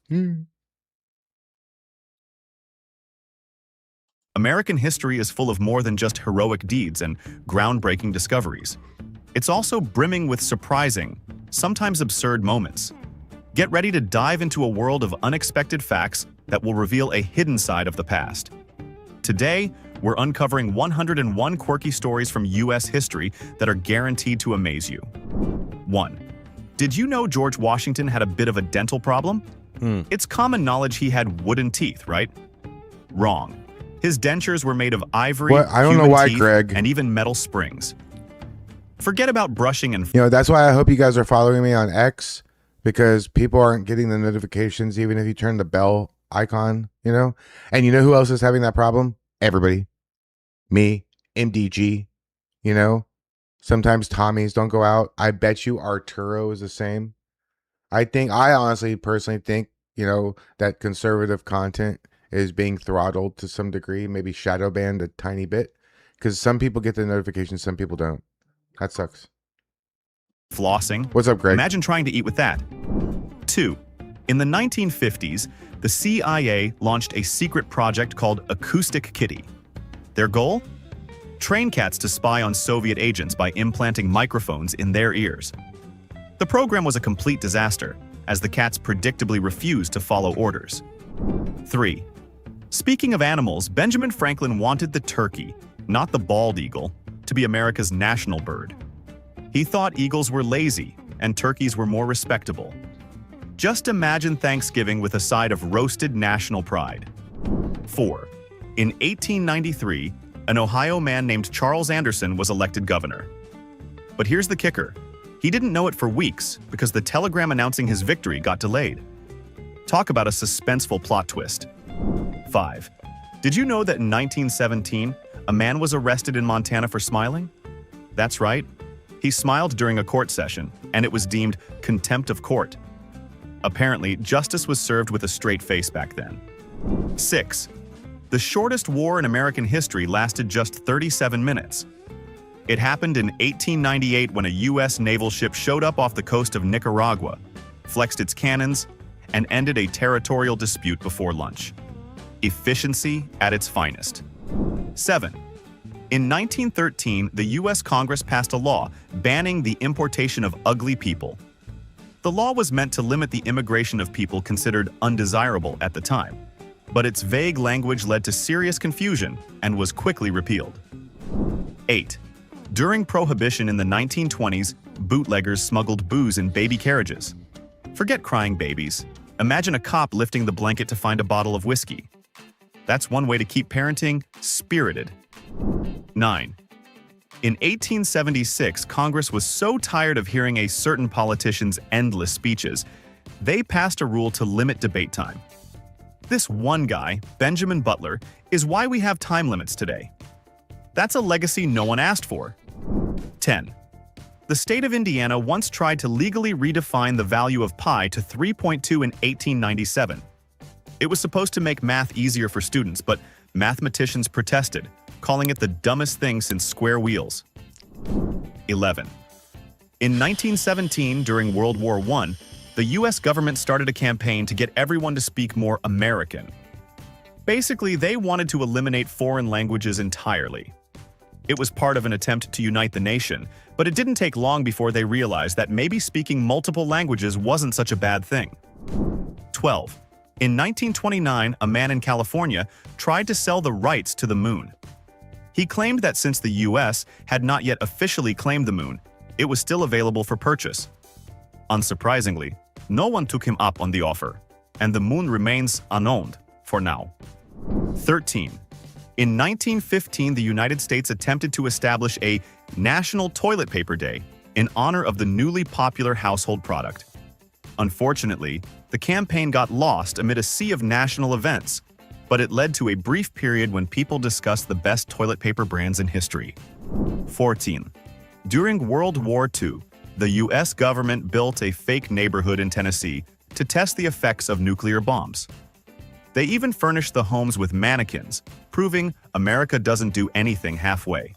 American history is full of more than just heroic deeds and groundbreaking discoveries. It's also brimming with surprising, sometimes absurd moments. Get ready to dive into a world of unexpected facts that will reveal a hidden side of the past. Today, we're uncovering 101 quirky stories from U.S. history that are guaranteed to amaze you. 1. Did you know George Washington had a bit of a dental problem? It's common knowledge he had wooden teeth, right? Wrong. His dentures were made of ivory, What? I don't know human why, teeth, Greg. and even metal springs. Forget about brushing and... You know, that's why I hope you guys are following me on X, because people aren't getting the notifications even if you turn the bell icon, you know? And you know who else is having that problem? Everybody. Me, MDG, you know? Sometimes Tommy's don't go out. I bet you Arturo is the same. I honestly personally think, you know, that conservative content is being throttled to some degree, maybe shadow banned a tiny bit, because some people get the notifications, some people don't. That sucks. Flossing. What's up, Greg? Imagine trying to eat with that. 2. In the 1950s, the CIA launched a secret project called Acoustic Kitty. Their goal? Train cats to spy on Soviet agents by implanting microphones in their ears. The program was a complete disaster, as the cats predictably refused to follow orders. 3. Speaking of animals, Benjamin Franklin wanted the turkey, not the bald eagle, to be America's national bird. He thought eagles were lazy and turkeys were more respectable. Just imagine Thanksgiving with a side of roasted national pride. 4. In 1893, an Ohio man named Charles Anderson was elected governor. But here's the kicker. He didn't know it for weeks because the telegram announcing his victory got delayed. Talk about a suspenseful plot twist. 5. Did you know that in 1917, a man was arrested in Montana for smiling? That's right. He smiled during a court session, and it was deemed contempt of court. Apparently, justice was served with a straight face back then. 6. The shortest war in American history lasted just 37 minutes. It happened in 1898 when a U.S. naval ship showed up off the coast of Nicaragua, flexed its cannons, and ended a territorial dispute before lunch. Efficiency at its finest. 7. In 1913, the U.S. Congress passed a law banning the importation of ugly people. The law was meant to limit the immigration of people considered undesirable at the time, but its vague language led to serious confusion and was quickly repealed. 8. During Prohibition in the 1920s, bootleggers smuggled booze in baby carriages. Forget crying babies. Imagine a cop lifting the blanket to find a bottle of whiskey. That's one way to keep parenting spirited. 9. In 1876, Congress was so tired of hearing a certain politician's endless speeches, they passed a rule to limit debate time. This one guy, Benjamin Butler, is why we have time limits today. That's a legacy no one asked for. 10. The state of Indiana once tried to legally redefine the value of pi to 3.2 in 1897. It was supposed to make math easier for students, but mathematicians protested, calling it the dumbest thing since square wheels. 11. In 1917, during World War I, the US government started a campaign to get everyone to speak more American. Basically, they wanted to eliminate foreign languages entirely. It was part of an attempt to unite the nation, but it didn't take long before they realized that maybe speaking multiple languages wasn't such a bad thing. 12. In 1929, a man in California tried to sell the rights to the moon. He claimed that since the US had not yet officially claimed the moon, it was still available for purchase. Unsurprisingly, no one took him up on the offer, and the moon remains unowned for now. 13. In 1915, the United States attempted to establish a National Toilet Paper Day in honor of the newly popular household product. Unfortunately, the campaign got lost amid a sea of national events, but it led to a brief period when people discussed the best toilet paper brands in history. 14. During World War II, the U.S. government built a fake neighborhood in Tennessee to test the effects of nuclear bombs. They even furnished the homes with mannequins, proving America doesn't do anything halfway.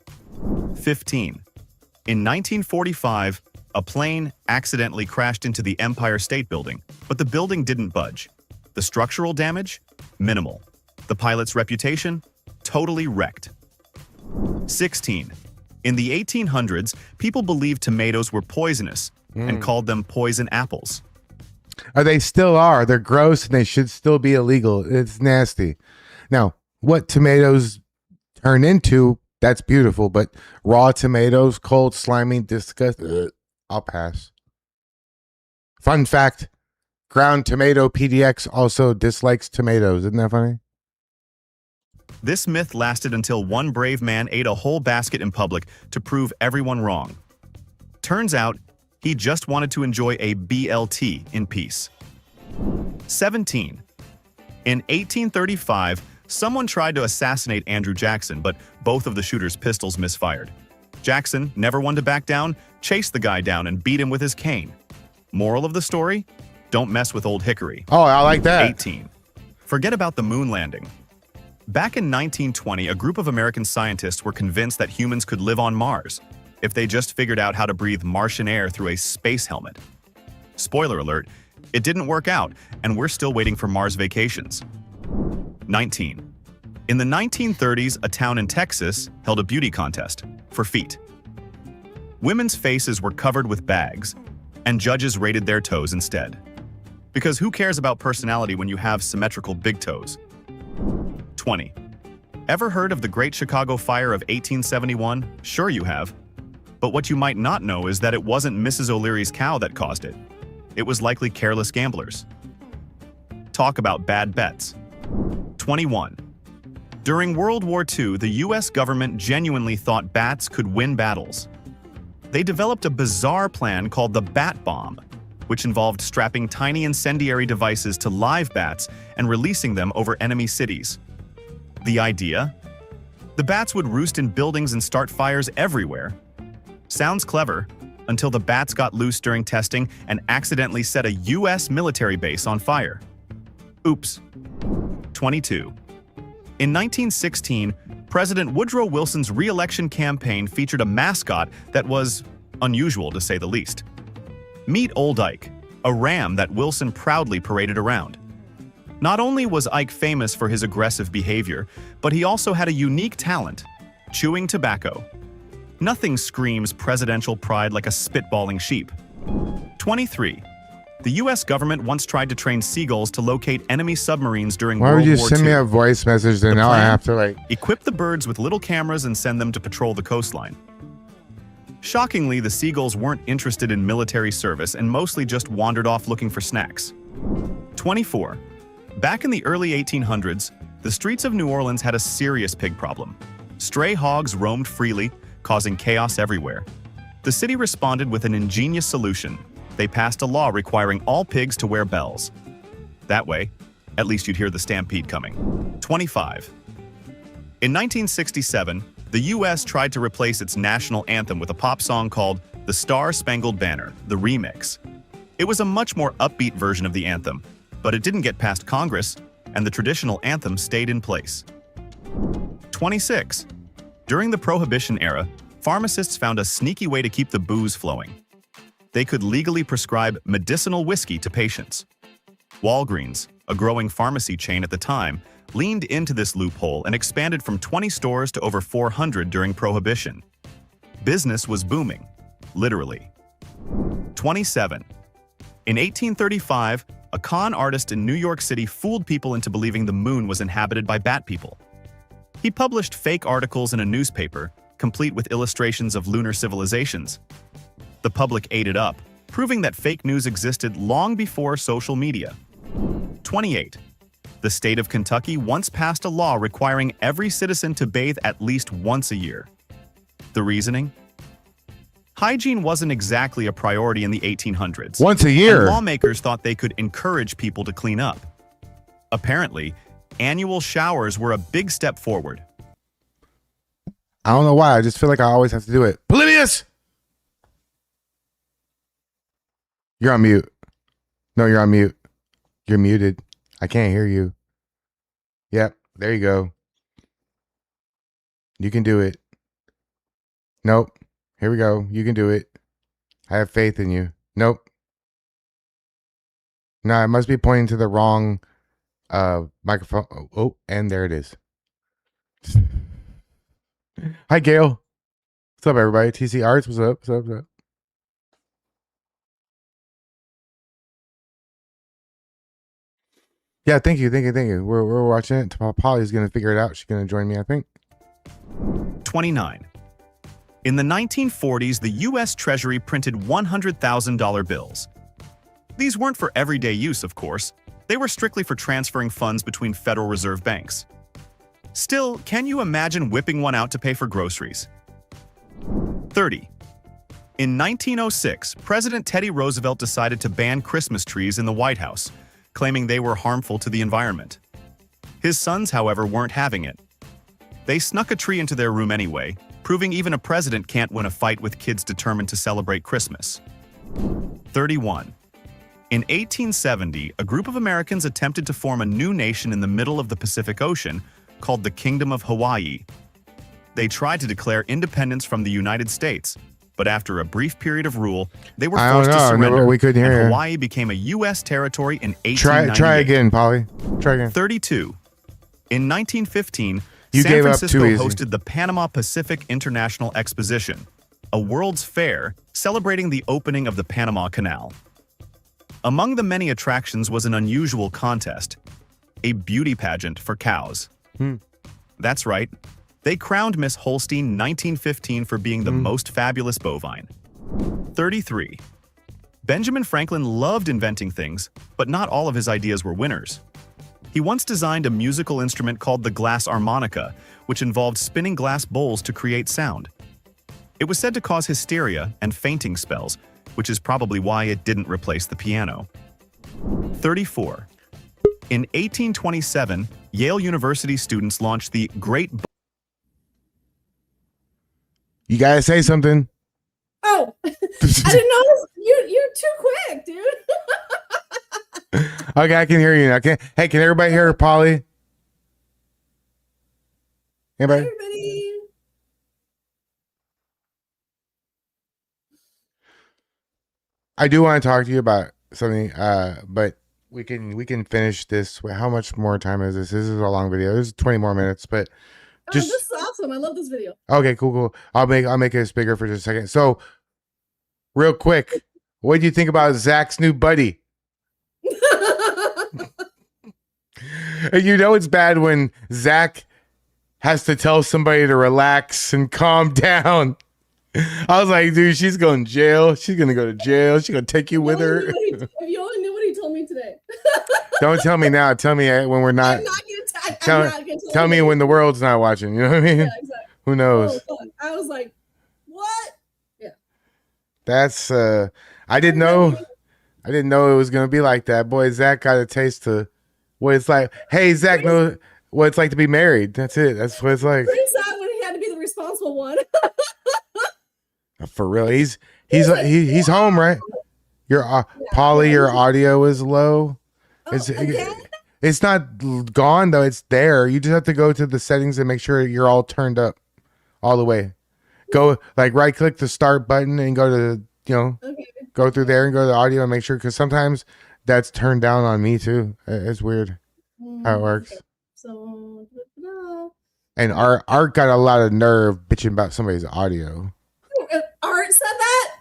15. In 1945, a plane accidentally crashed into the Empire State Building, but the building didn't budge. The structural damage? Minimal. The pilot's reputation? Totally wrecked. 16. In the 1800s, people believed tomatoes were poisonous and called them poison apples. They still are. They're gross and they should still be illegal. It's nasty. Now, what tomatoes turn into, that's beautiful, but raw tomatoes, cold, slimy, disgusting, I'll pass. Fun fact, ground tomato PDX also dislikes tomatoes. Isn't that funny? This myth lasted until one brave man ate a whole basket in public to prove everyone wrong. Turns out, he just wanted to enjoy a BLT in peace. 17. In 1835, someone tried to assassinate Andrew Jackson, but both of the shooter's pistols misfired. Jackson, never one to back down, chased the guy down and beat him with his cane. Moral of the story? Don't mess with Old Hickory. Oh, I like that. 18. Forget about the moon landing. Back in 1920, a group of American scientists were convinced that humans could live on Mars if they just figured out how to breathe Martian air through a space helmet. Spoiler alert, it didn't work out, and we're still waiting for Mars vacations. 19. In the 1930s, a town in Texas held a beauty contest for feet. Women's faces were covered with bags, and judges rated their toes instead. Because who cares about personality when you have symmetrical big toes? 20. Ever heard of the Great Chicago Fire of 1871? Sure you have. But what you might not know is that it wasn't Mrs. O'Leary's cow that caused it. It was likely careless gamblers. Talk about bad bets. 21. During World War II, the US government genuinely thought bats could win battles. They developed a bizarre plan called the Bat Bomb, which involved strapping tiny incendiary devices to live bats and releasing them over enemy cities. The idea? The bats would roost in buildings and start fires everywhere. Sounds clever, until the bats got loose during testing and accidentally set a US military base on fire. Oops. 22. In 1916, President Woodrow Wilson's re-election campaign featured a mascot that was unusual to say the least. Meet Old Ike, a ram that Wilson proudly paraded around. Not only was Ike famous for his aggressive behavior, but he also had a unique talent: chewing tobacco. Nothing screams presidential pride like a spitballing sheep. 23. The US government once tried to train seagulls to locate enemy submarines during Why World would you War send me II. a voice message that now I have to Equip the birds with little cameras and send them to patrol the coastline. Shockingly, the seagulls weren't interested in military service and mostly just wandered off looking for snacks. 24. Back in the early 1800s, the streets of New Orleans had a serious pig problem. Stray hogs roamed freely, causing chaos everywhere. The city responded with an ingenious solution. They passed a law requiring all pigs to wear bells. That way, at least you'd hear the stampede coming. 25. In 1967, the US tried to replace its national anthem with a pop song called The Star-Spangled Banner, the remix. It was a much more upbeat version of the anthem, but it didn't get past Congress, and the traditional anthem stayed in place. 26. During the Prohibition era, pharmacists found a sneaky way to keep the booze flowing. They could legally prescribe medicinal whiskey to patients. Walgreens, a growing pharmacy chain at the time, leaned into this loophole and expanded from 20 stores to over 400 during Prohibition. Business was booming, literally. 27. In 1835, a con artist in New York City fooled people into believing the moon was inhabited by bat people. He published fake articles in a newspaper, complete with illustrations of lunar civilizations. The public ate it up, proving that fake news existed long before social media. 28. The state of Kentucky once passed a law requiring every citizen to bathe at least once a year. The reasoning? Hygiene wasn't exactly a priority in the 1800s. Once a year? And lawmakers thought they could encourage people to clean up. Apparently, annual showers were a big step forward. I don't know why. I just feel like I always have to do it. Polybius! You're on mute. No, you're on mute. You're muted. I can't hear you. Yep, there you go. You can do it. Nope. Here we go. You can do it. I have faith in you. Nope. No, I must be pointing to the wrong microphone. Oh, and there it is. Hi, Gail. What's up, everybody? TC Arts, what's up? What's up? What's up? Yeah, thank you. We're watching it. Polly's gonna figure it out. She's gonna join me, I think. 29. In the 1940s, the U.S. Treasury printed $100,000 bills. These weren't for everyday use, of course. They were strictly for transferring funds between Federal Reserve banks. Still, can you imagine whipping one out to pay for groceries? 30. In 1906, President Teddy Roosevelt decided to ban Christmas trees in the White House, claiming they were harmful to the environment. His sons, however, weren't having it. They snuck a tree into their room anyway, proving even a president can't win a fight with kids determined to celebrate Christmas. 31. In 1870, a group of Americans attempted to form a new nation in the middle of the Pacific Ocean called the Kingdom of Hawaii. They tried to declare independence from the United States, but after a brief period of rule, they were forced to surrender, no, we couldn't hear and you. Hawaii became a U.S. territory in 1898. Try again, Polly. Try again. 32. In 1915, You San gave up Francisco too easy. hosted the Panama Pacific International Exposition, a world's fair celebrating the opening of the Panama Canal. Among the many attractions was an unusual contest, a beauty pageant for cows. That's right. They crowned Miss Holstein 1915 for being the most fabulous bovine. 33. Benjamin Franklin loved inventing things, but not all of his ideas were winners. He once designed a musical instrument called the glass harmonica, which involved spinning glass bowls to create sound. It was said to cause hysteria and fainting spells, which is probably why it didn't replace the piano. 34. In 1827, Yale University students launched the Great... You gotta say something. Oh, I didn't know you're too quick, dude. Okay, I can hear you now. Hey, can everybody hear Polly? Anybody? Everybody. I do want to talk to you about something, but we can finish this. How much more time is this? This is a long video. This is 20 more minutes, but This is awesome. I love this video. okay, cool. I'll make this bigger for just a second. So, real quick, what do you think about Zach's new buddy? You know it's bad when Zach has to tell somebody to relax and calm down. I was like, dude, she's going to jail. She's going to go to jail. She's going to take you with her. If you only knew what he told me today. Don't tell me now. Tell me when we're not. I'm not gonna Tell me when the world's not watching. You know what I mean? Yeah, exactly. Who knows? Oh, fuck. I was like, what? Yeah. That's I didn't know it was gonna be like that. Boy, Zach got a taste of what it's like. Hey, Zach knows what it's like to be married. That's it. That's what it's like. Pretty sad when he had to be the responsible one. For real. He's home, right? Your Polly, your audio is low. It's not gone though. It's there. You just have to go to the settings and make sure you're all turned up all the way. Go right click the start button and go to go through there and go to the audio and make sure, because sometimes that's turned down on me too. It's weird how it works. Okay. So And Art got a lot of nerve bitching about somebody's audio. Art said that?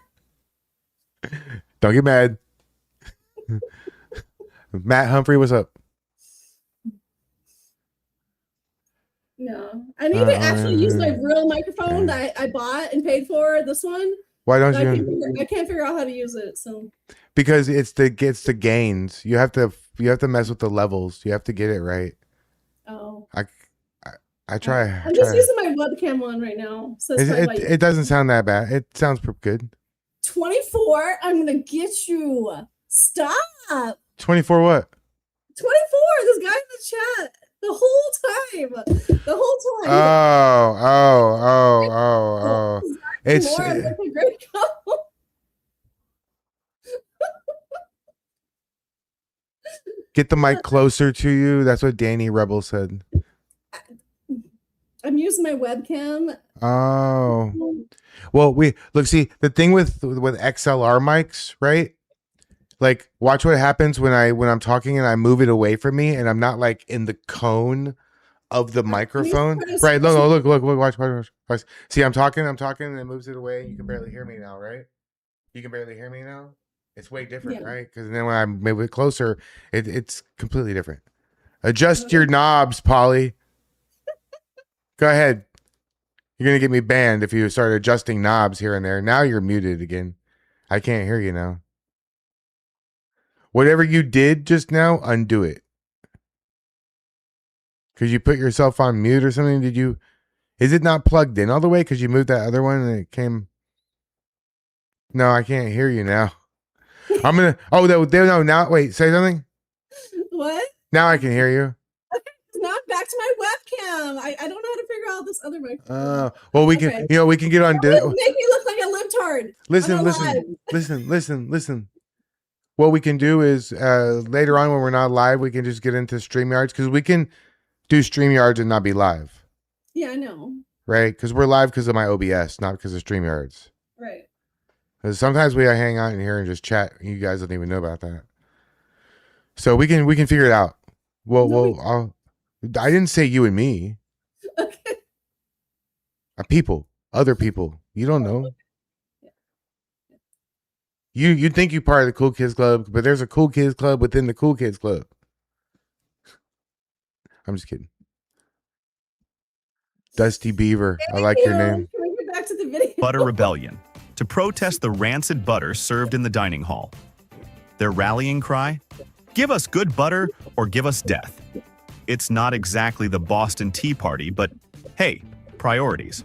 Don't get mad. Matt Humphrey, what's up? No. I need to actually use my real microphone that I bought and paid for, this one. Why don't I can't figure out how to use it, so. Because it's the gains. You have to mess with the levels. You have to get it right. Oh. I try. I'm just using my webcam one right now. So it doesn't sound that bad. It sounds good. 24. I'm gonna get you. Stop. 24 what? 24. This guy in the chat the whole time. The whole time. Oh. It's great couple. Get the mic closer to you. That's what Danny Rebel said. I'm using my webcam. Oh. Well, see the thing with XLR mics, right? Like, watch what happens when I'm talking and I move it away from me and I'm not like in the cone of the microphone. Right. Look, watch. See, I'm talking and it moves it away. You can barely hear me now, right? You can barely hear me now. It's way different, right? Because then when I move it closer, it's completely different. Adjust your knobs, Polly. Go ahead. You're gonna get me banned if you start adjusting knobs here and there. Now you're muted again. I can't hear you now. Whatever you did just now, undo it. Because you put yourself on mute or something. Did you? Is it not plugged in all the way? Because you moved that other one and it came. No, I can't hear you now. I'm gonna. Oh, no. Now, wait. Say something. What? Now I can hear you. Now I'm back to my webcam. I don't know how to figure out this other microphone. Well, we can. Okay. We can get on. Make me look like a libtard. Listen. What we can do is later on when we're not live, we can just get into StreamYards because we can do StreamYards and not be live. Yeah, I know. Right? Because we're live because of my OBS, not because of StreamYards. Right. Because sometimes we hang out in here and just chat. You guys don't even know about that. So we can figure it out. Well, I didn't say you and me. Okay. People, other people. You don't know. You think you're part of the Cool Kids Club, but there's a Cool Kids Club within the Cool Kids Club. I'm just kidding. Dusty Beaver. I like your name. Can we get back to the video? Butter Rebellion, to protest the rancid butter served in the dining hall. Their rallying cry? Give us good butter or give us death. It's not exactly the Boston Tea Party, but hey, priorities.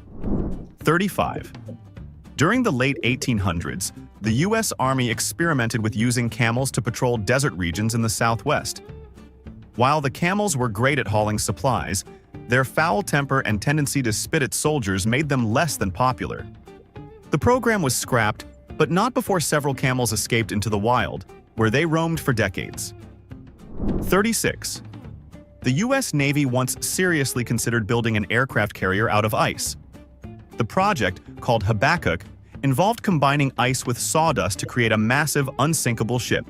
35. During the late 1800s, the U.S. Army experimented with using camels to patrol desert regions in the Southwest. While the camels were great at hauling supplies, their foul temper and tendency to spit at soldiers made them less than popular. The program was scrapped, but not before several camels escaped into the wild, where they roamed for decades. 36. The U.S. Navy once seriously considered building an aircraft carrier out of ice. The project, called Habakkuk, involved combining ice with sawdust to create a massive, unsinkable ship.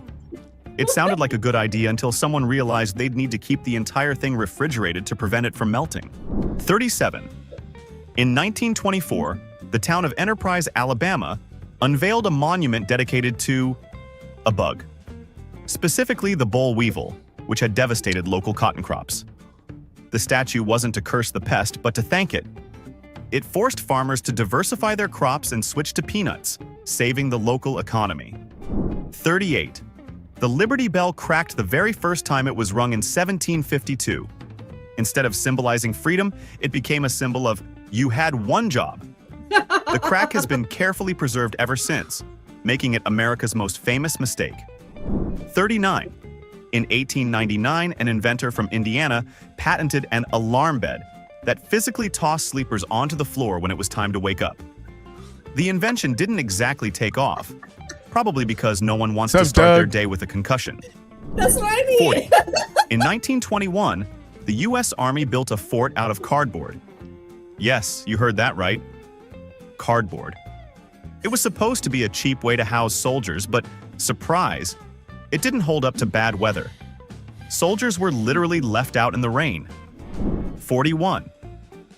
It sounded like a good idea until someone realized they'd need to keep the entire thing refrigerated to prevent it from melting. 37. In 1924, the town of Enterprise, Alabama, unveiled a monument dedicated to a bug. Specifically the boll weevil, which had devastated local cotton crops. The statue wasn't to curse the pest, but to thank it. It forced farmers to diversify their crops and switch to peanuts, saving the local economy. 38. The Liberty Bell cracked the very first time it was rung in 1752. Instead of symbolizing freedom, it became a symbol of, you had one job. The crack has been carefully preserved ever since, making it America's most famous mistake. 39. In 1899, an inventor from Indiana patented an alarm bed that physically tossed sleepers onto the floor when it was time to wake up. The invention didn't exactly take off, probably because no one wants to start their day with a concussion. That's what I mean. 40. In 1921, the U.S. Army built a fort out of cardboard. Yes, you heard that right. Cardboard. It was supposed to be a cheap way to house soldiers, but surprise, it didn't hold up to bad weather. Soldiers were literally left out in the rain. 41.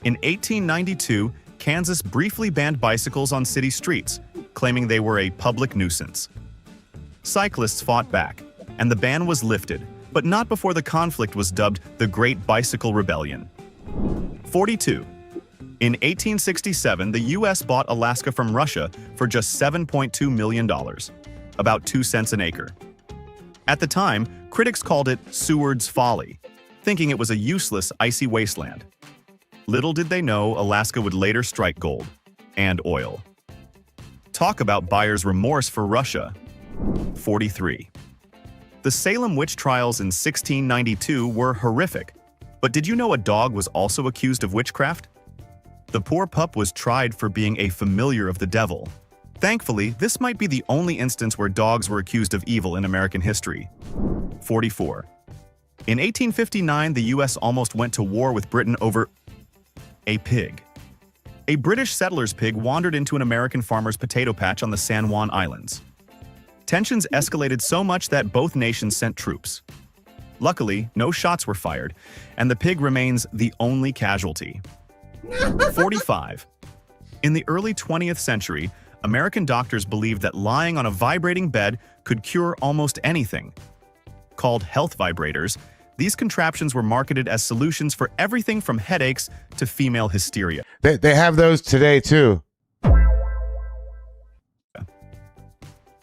In 1892, Kansas briefly banned bicycles on city streets, claiming they were a public nuisance. Cyclists fought back, and the ban was lifted, but not before the conflict was dubbed the Great Bicycle Rebellion. 42. In 1867, the U.S. bought Alaska from Russia for just $7.2 million, about 2 cents an acre. At the time, critics called it Seward's Folly, thinking it was a useless, icy wasteland. Little did they know Alaska would later strike gold and oil. Talk about buyer's remorse for Russia. 43. The Salem witch trials in 1692 were horrific, but did you know a dog was also accused of witchcraft? The poor pup was tried for being a familiar of the devil. Thankfully, this might be the only instance where dogs were accused of evil in American history. 44. In 1859, the U.S. almost went to war with Britain over a pig. A British settler's pig wandered into an American farmer's potato patch on the San Juan Islands. Tensions escalated so much that both nations sent troops. Luckily, no shots were fired, and the pig remains the only casualty. 45. In the early 20th century, American doctors believed that lying on a vibrating bed could cure almost anything. Called health vibrators, these contraptions were marketed as solutions for everything from headaches to female hysteria. They have those today too.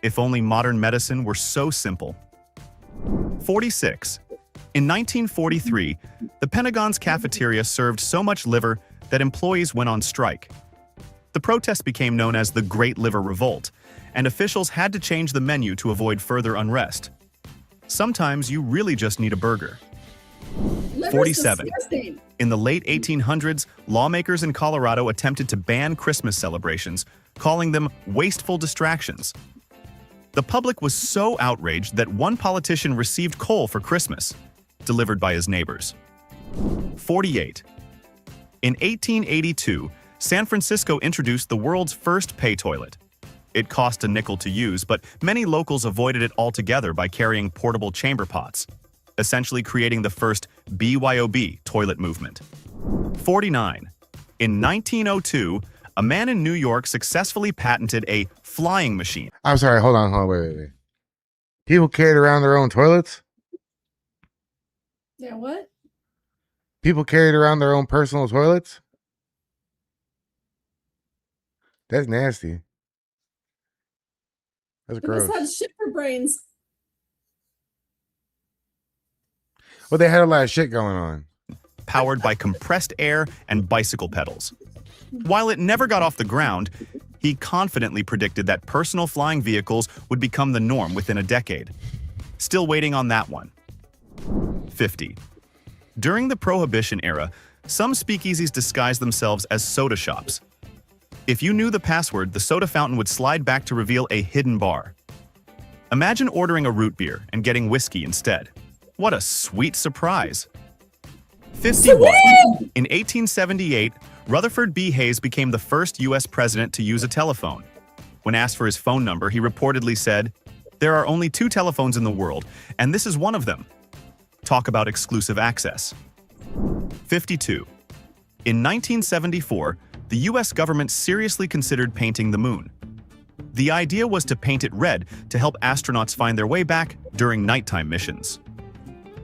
If only modern medicine were so simple. 46. In 1943, the Pentagon's cafeteria served so much liver that employees went on strike. The protest became known as the Great Liver Revolt, and officials had to change the menu to avoid further unrest. Sometimes you really just need a burger. 47. In the late 1800s, lawmakers in Colorado attempted to ban Christmas celebrations, calling them wasteful distractions. The public was so outraged that one politician received coal for Christmas, delivered by his neighbors. 48. In 1882, San Francisco introduced the world's first pay toilet. It cost a nickel to use, but many locals avoided it altogether by carrying portable chamber pots, essentially creating the first BYOB toilet movement. 49. In 1902, a man in New York successfully patented a flying machine. I'm sorry, hold on, wait. People carried around their own toilets? Yeah, what? People carried around their own personal toilets? That's nasty. That's They gross. must have shit for brains. Well, they had a lot of shit going on. Powered by compressed air and bicycle pedals. While it never got off the ground, he confidently predicted that personal flying vehicles would become the norm within a decade. Still waiting on that one. 50. During the Prohibition era, some speakeasies disguised themselves as soda shops. If you knew the password, the soda fountain would slide back to reveal a hidden bar. Imagine ordering a root beer and getting whiskey instead. What a sweet surprise. 51. In 1878, Rutherford B. Hayes became the first U.S. president to use a telephone. When asked for his phone number, he reportedly said, "There are only 2 telephones in the world, and this is one of them." Talk about exclusive access. 52. In 1974, the U.S. government seriously considered painting the moon. The idea was to paint it red to help astronauts find their way back during nighttime missions.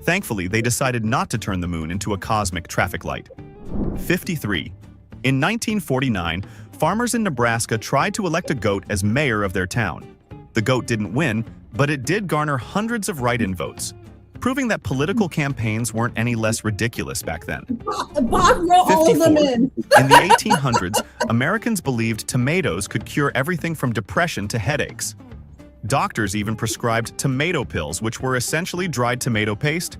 Thankfully, they decided not to turn the moon into a cosmic traffic light. 53. In 1949, farmers in Nebraska tried to elect a goat as mayor of their town. The goat didn't win, but it did garner hundreds of write-in votes, proving that political campaigns weren't any less ridiculous back then. Bob wrote all of them 54. in. In the 1800s, Americans believed tomatoes could cure everything from depression to headaches. Doctors even prescribed tomato pills, which were essentially dried tomato paste.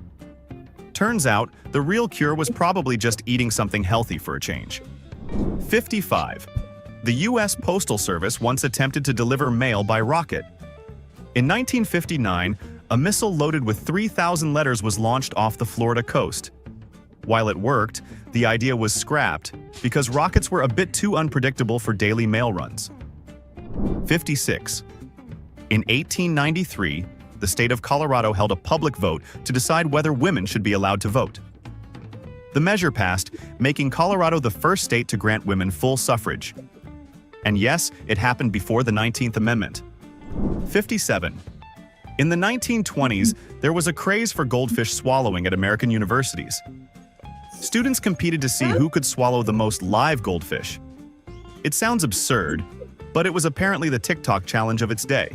Turns out, the real cure was probably just eating something healthy for a change. 55. The U.S. Postal Service once attempted to deliver mail by rocket. In 1959, a missile loaded with 3,000 letters was launched off the Florida coast. While it worked, the idea was scrapped because rockets were a bit too unpredictable for daily mail runs. 56. In 1893, the state of Colorado held a public vote to decide whether women should be allowed to vote. The measure passed, making Colorado the first state to grant women full suffrage. And yes, it happened before the 19th Amendment. 57. In the 1920s, there was a craze for goldfish swallowing at American universities. Students competed to see who could swallow the most live goldfish. It sounds absurd, but it was apparently the TikTok challenge of its day.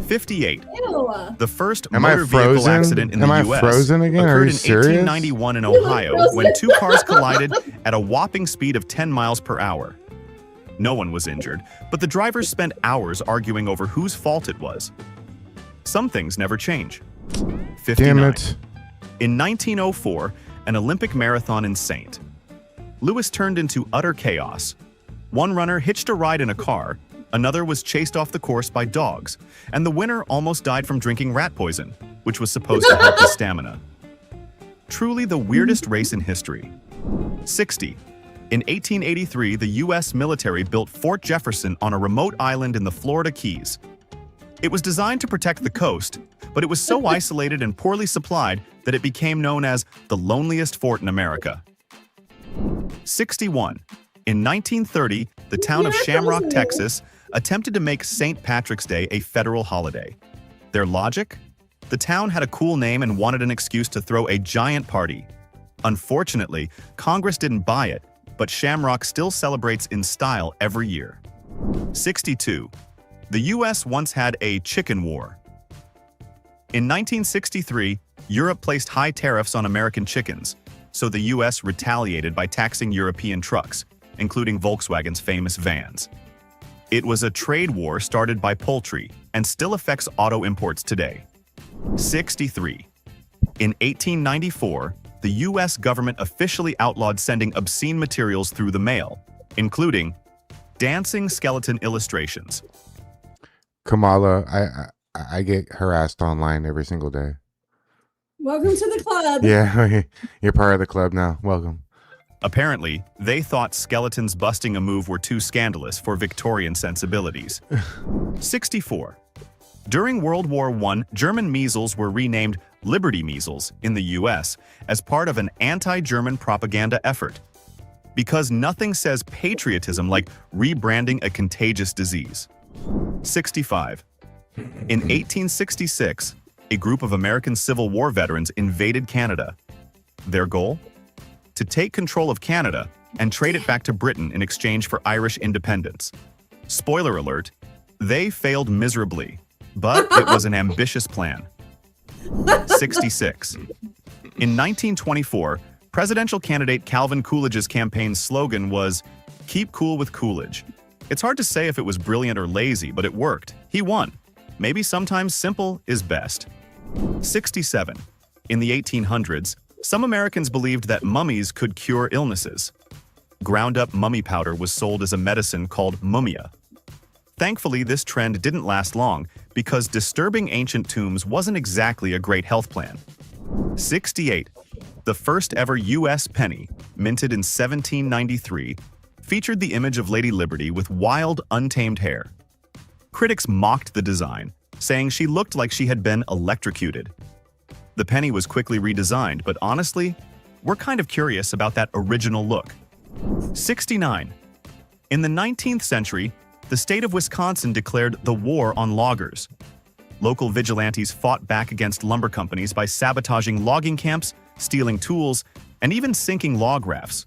58. Ew. The first Am I motor vehicle frozen? accident in Am the I U.S. frozen again? Are occurred you in serious? 1891 in Ohio when 2 cars collided at a whopping speed of 10 miles per hour. No one was injured, but the drivers spent hours arguing over whose fault it was. Some things never change. 59. Damn it. In 1904, an Olympic marathon in St. Louis turned into utter chaos. One runner hitched a ride in a car, another was chased off the course by dogs, and the winner almost died from drinking rat poison, which was supposed to help his stamina. Truly the weirdest race in history. 60. In 1883, the U.S. military built Fort Jefferson on a remote island in the Florida Keys. It was designed to protect the coast, but it was so isolated and poorly supplied that it became known as the loneliest fort in America. 61. In 1930, the town of Shamrock, Texas, attempted to make St. Patrick's Day a federal holiday. Their logic? The town had a cool name and wanted an excuse to throw a giant party. Unfortunately, Congress didn't buy it, but Shamrock still celebrates in style every year. 62. The U.S. once had a chicken war. In 1963, Europe placed high tariffs on American chickens, so the US retaliated by taxing European trucks, including Volkswagen's famous vans. It was a trade war started by poultry and still affects auto imports today. 63. In 1894, the US government officially outlawed sending obscene materials through the mail, including dancing skeleton illustrations. Kamala, I get harassed online every single day. Welcome to the club. Yeah, you're part of the club now. Welcome. Apparently, they thought skeletons busting a move were too scandalous for Victorian sensibilities. 64. During World War I, German measles were renamed Liberty measles in the US as part of an anti-German propaganda effort. Because nothing says patriotism like rebranding a contagious disease. 65. In 1866, a group of American Civil War veterans invaded Canada. Their goal? To take control of Canada and trade it back to Britain in exchange for Irish independence. Spoiler alert, they failed miserably, but it was an ambitious plan. 66. In 1924, presidential candidate Calvin Coolidge's campaign slogan was, "Keep cool with Coolidge." It's hard to say if it was brilliant or lazy, but it worked. He won. Maybe sometimes simple is best. 67. In the 1800s, some Americans believed that mummies could cure illnesses. Ground-up mummy powder was sold as a medicine called mumia. Thankfully, this trend didn't last long because disturbing ancient tombs wasn't exactly a great health plan. 68. The first ever U.S. penny, minted in 1793, featured the image of Lady Liberty with wild, untamed hair. Critics mocked the design, saying she looked like she had been electrocuted. The penny was quickly redesigned, but honestly, we're kind of curious about that original look. 69. In the 19th century, the state of Wisconsin declared the war on loggers. Local vigilantes fought back against lumber companies by sabotaging logging camps, stealing tools, and even sinking log rafts.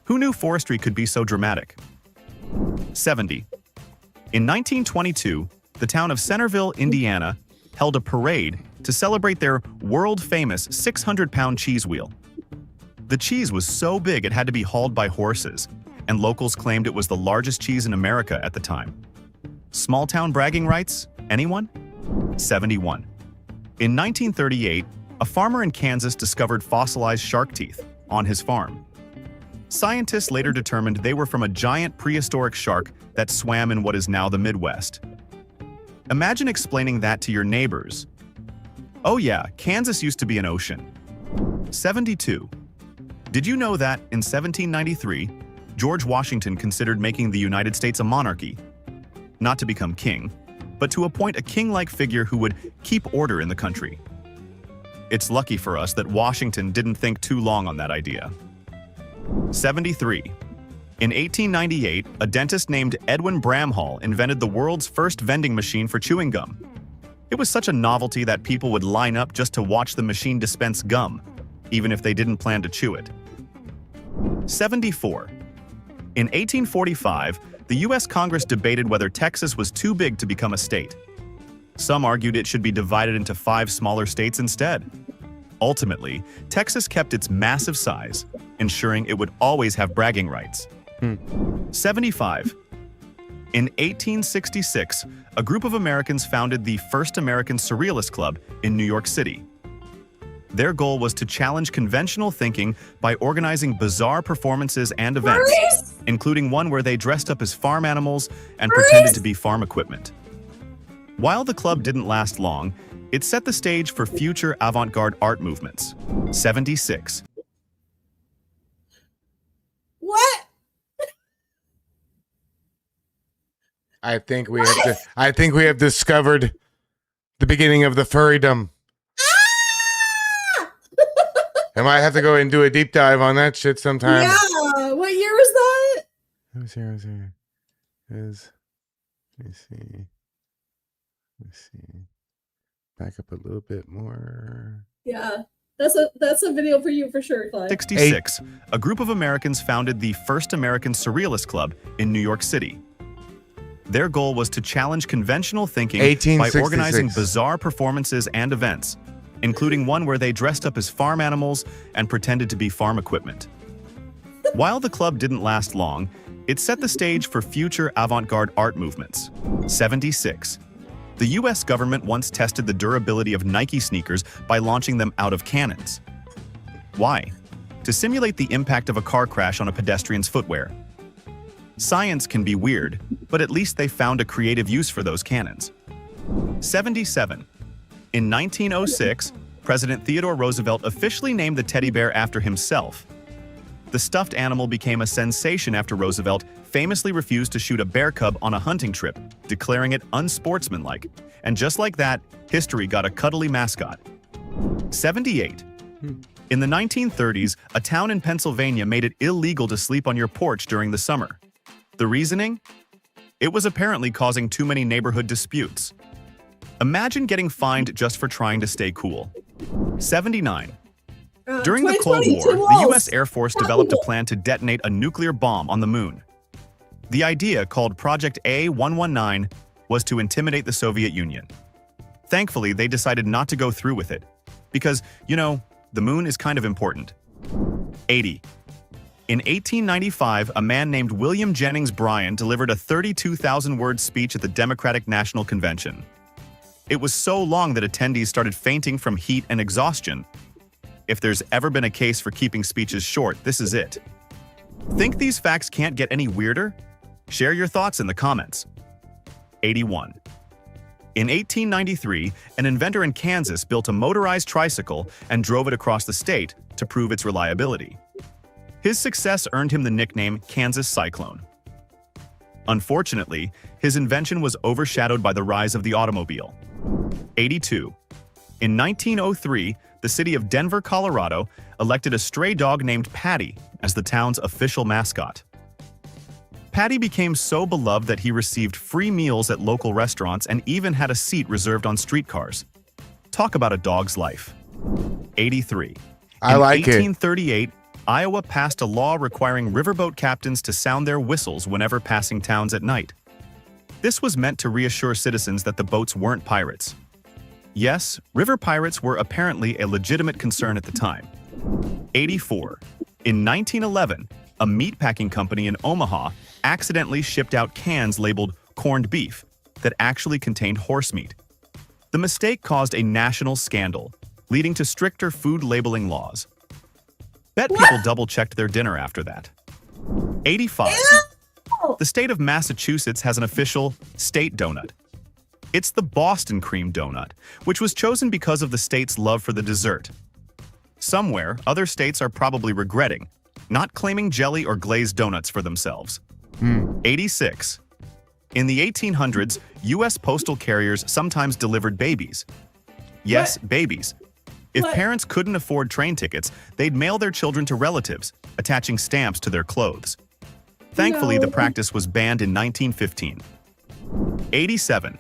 Who knew forestry could be so dramatic? 70. In 1922, the town of Centerville, Indiana, held a parade to celebrate their world-famous 600-pound cheese wheel. The cheese was so big it had to be hauled by horses, and locals claimed it was the largest cheese in America at the time. Small-town bragging rights? Anyone? 71. In 1938, a farmer in Kansas discovered fossilized shark teeth on his farm. Scientists later determined they were from a giant prehistoric shark that swam in what is now the Midwest. Imagine explaining that to your neighbors. Oh yeah, Kansas used to be an ocean. 72. Did you know that, in 1793, George Washington considered making the United States a monarchy? Not to become king, but to appoint a king-like figure who would keep order in the country. It's lucky for us that Washington didn't think too long on that idea. 73. In 1898, a dentist named Edwin Bramhall invented the world's first vending machine for chewing gum. It was such a novelty that people would line up just to watch the machine dispense gum, even if they didn't plan to chew it. 74. In 1845, the U.S. Congress debated whether Texas was too big to become a state. Some argued it should be divided into 5 smaller states instead. Ultimately, Texas kept its massive size, ensuring it would always have bragging rights. 75. In 1866, a group of Americans founded the First American Surrealist Club in New York City. Their goal was to challenge conventional thinking by organizing bizarre performances and events, including one where they dressed up as farm animals and pretended to be farm equipment. While the club didn't last long, it set the stage for future avant-garde art movements. 76. What? I think we have discovered the beginning of the furrydom. I might have to go and do a deep dive on that shit sometime. Yeah. What year was that? Let me see. Let me see. Back up a little bit more. Yeah. That's a video for you for sure, Clyde. 66. A group of Americans founded the First American Surrealist Club in New York City. Their goal was to challenge conventional thinking by 1866. organizing bizarre performances and events, including one where they dressed up as farm animals and pretended to be farm equipment. While the club didn't last long, it set the stage for future avant-garde art movements. 76. The US government once tested the durability of Nike sneakers by launching them out of cannons. Why? To simulate the impact of a car crash on a pedestrian's footwear. Science can be weird, but at least they found a creative use for those cannons. 77. In 1906, President Theodore Roosevelt officially named the teddy bear after himself. The stuffed animal became a sensation after Roosevelt famously refused to shoot a bear cub on a hunting trip, declaring it unsportsmanlike. And just like that, history got a cuddly mascot. 78. In the 1930s, a town in Pennsylvania made it illegal to sleep on your porch during the summer. The reasoning? It was apparently causing too many neighborhood disputes. Imagine getting fined just for trying to stay cool. 79. During the Cold War, the U.S. Air Force developed a plan to detonate a nuclear bomb on the moon. The idea, called Project A-119, was to intimidate the Soviet Union. Thankfully, they decided not to go through with it, because, you know, the moon is kind of important. 80. In 1895, a man named William Jennings Bryan delivered a 32,000-word speech at the Democratic National Convention. It was so long that attendees started fainting from heat and exhaustion. If there's ever been a case for keeping speeches short, this is it. Think these facts can't get any weirder? Share your thoughts in the comments. 81. In 1893, an inventor in Kansas built a motorized tricycle and drove it across the state to prove its reliability. His success earned him the nickname Kansas Cyclone. Unfortunately, his invention was overshadowed by the rise of the automobile. 82. In 1903, the city of Denver, Colorado, elected a stray dog named Patty as the town's official mascot. Patty became so beloved that he received free meals at local restaurants and even had a seat reserved on streetcars. Talk about a dog's life. 83. I like it. In 1838, Iowa passed a law requiring riverboat captains to sound their whistles whenever passing towns at night. This was meant to reassure citizens that the boats weren't pirates. Yes, river pirates were apparently a legitimate concern at the time. 84. In 1911, a meatpacking company in Omaha accidentally shipped out cans labeled corned beef that actually contained horse meat. The mistake caused a national scandal, leading to stricter food labeling laws. Bet people double-checked their dinner after that. 85. The state of Massachusetts has an official state donut. It's the Boston cream donut, which was chosen because of the state's love for the dessert. Somewhere, other states are probably regretting not claiming jelly or glazed donuts for themselves. 86. In the 1800s, U.S. postal carriers sometimes delivered babies. Yes, babies. If parents couldn't afford train tickets, they'd mail their children to relatives, attaching stamps to their clothes. Thankfully, the practice was banned in 1915. 87.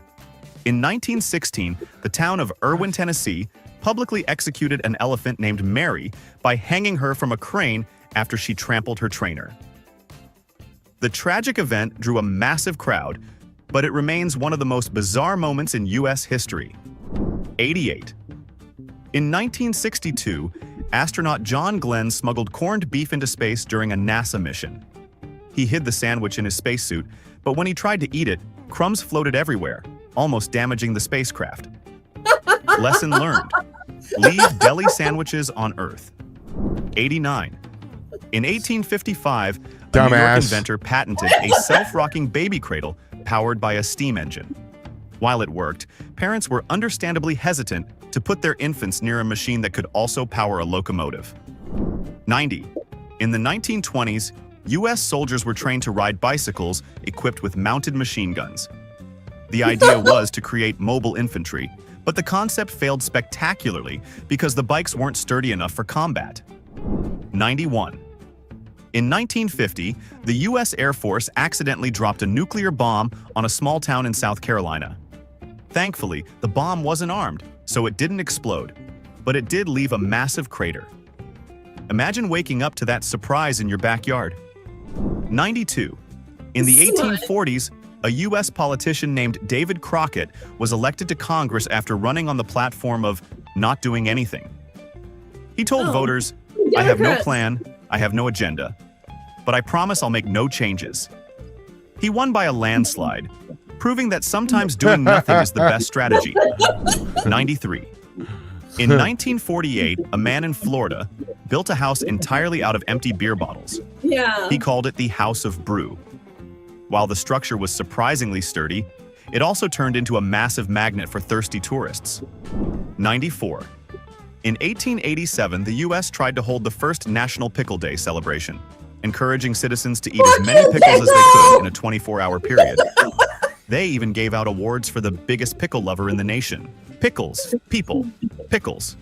In 1916, the town of Irwin, Tennessee, publicly executed an elephant named Mary by hanging her from a crane after she trampled her trainer. The tragic event drew a massive crowd, but it remains one of the most bizarre moments in U.S. history. 88. In 1962, astronaut John Glenn smuggled corned beef into space during a NASA mission. He hid the sandwich in his spacesuit, but when he tried to eat it, crumbs floated everywhere, almost damaging the spacecraft. Lesson learned. Leave deli sandwiches on Earth. 89. In 1855, a New York inventor patented a self-rocking baby cradle powered by a steam engine. While it worked, parents were understandably hesitant to put their infants near a machine that could also power a locomotive. 90. In the 1920s, U.S. soldiers were trained to ride bicycles equipped with mounted machine guns. The idea was to create mobile infantry, but the concept failed spectacularly because the bikes weren't sturdy enough for combat. 91. In 1950, the U.S. Air Force accidentally dropped a nuclear bomb on a small town in South Carolina. Thankfully, the bomb wasn't armed, so it didn't explode, but it did leave a massive crater. Imagine waking up to that surprise in your backyard. 92. In the 1840s, a U.S. politician named David Crockett was elected to Congress after running on the platform of not doing anything. He told voters, "I have no plan, I have no agenda, but I promise I'll make no changes." He won by a landslide, proving that sometimes doing nothing is the best strategy. 93. In 1948, a man in Florida built a house entirely out of empty beer bottles. Yeah. He called it the House of Brew. While the structure was surprisingly sturdy, it also turned into a massive magnet for thirsty tourists. 94. In 1887, the U.S. tried to hold the first National Pickle Day celebration, encouraging citizens to eat as many pickles as they could in a 24-hour period. They even gave out awards for the biggest pickle lover in the nation. Pickles, people, pickles.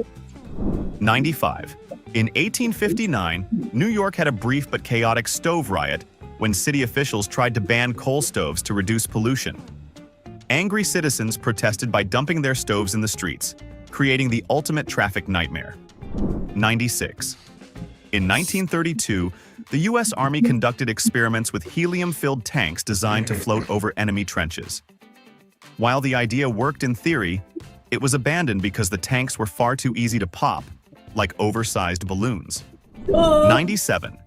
95. In 1859, New York had a brief but chaotic stove riot when city officials tried to ban coal stoves to reduce pollution. Angry citizens protested by dumping their stoves in the streets, creating the ultimate traffic nightmare. 96. In 1932, the U.S. Army conducted experiments with helium-filled tanks designed to float over enemy trenches. While the idea worked in theory, it was abandoned because the tanks were far too easy to pop, like oversized balloons. 97.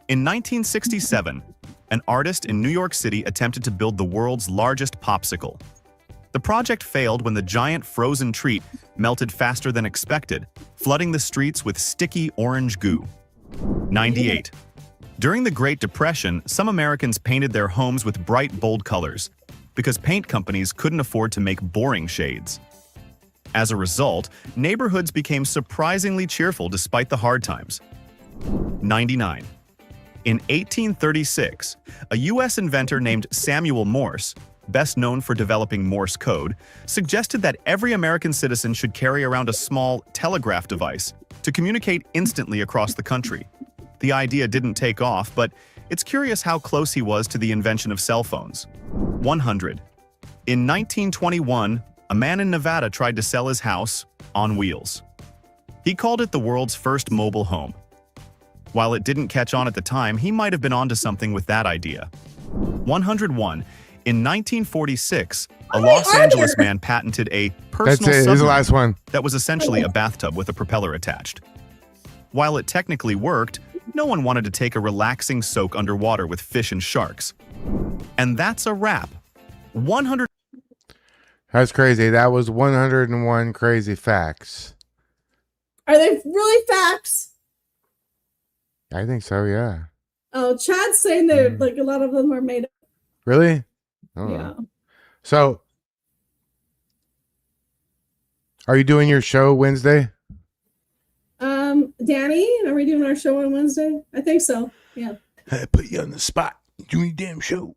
In 1967, an artist in New York City attempted to build the world's largest popsicle. The project failed when the giant frozen treat melted faster than expected, flooding the streets with sticky orange goo. 98. During the Great Depression, some Americans painted their homes with bright, bold colors because paint companies couldn't afford to make boring shades. As a result, neighborhoods became surprisingly cheerful despite the hard times. 99. In 1836, a U.S. inventor named Samuel Morse, best known for developing Morse code, suggested that every American citizen should carry around a small telegraph device to communicate instantly across the country. The idea didn't take off, but it's curious how close he was to the invention of cell phones. 100. In 1921, a man in Nevada tried to sell his house on wheels. He called it the world's first mobile home. While it didn't catch on at the time, he might have been onto something with that idea. 101. In 1946, a Los Angeles man patented a personal Here's the submarine last one. that was essentially a bathtub with a propeller attached. While it technically worked, no one wanted to take a relaxing soak underwater with fish and sharks. And that's a wrap. 100. That's crazy. That was 101 crazy facts. Are they really facts? I think so, yeah. Oh, Chad's saying that like a lot of them are made up. Really? I don't Yeah. know. So, are you doing your show Wednesday? Danny, are we doing our show on Wednesday? I think so. Yeah. I put you on the spot. Do your damn show.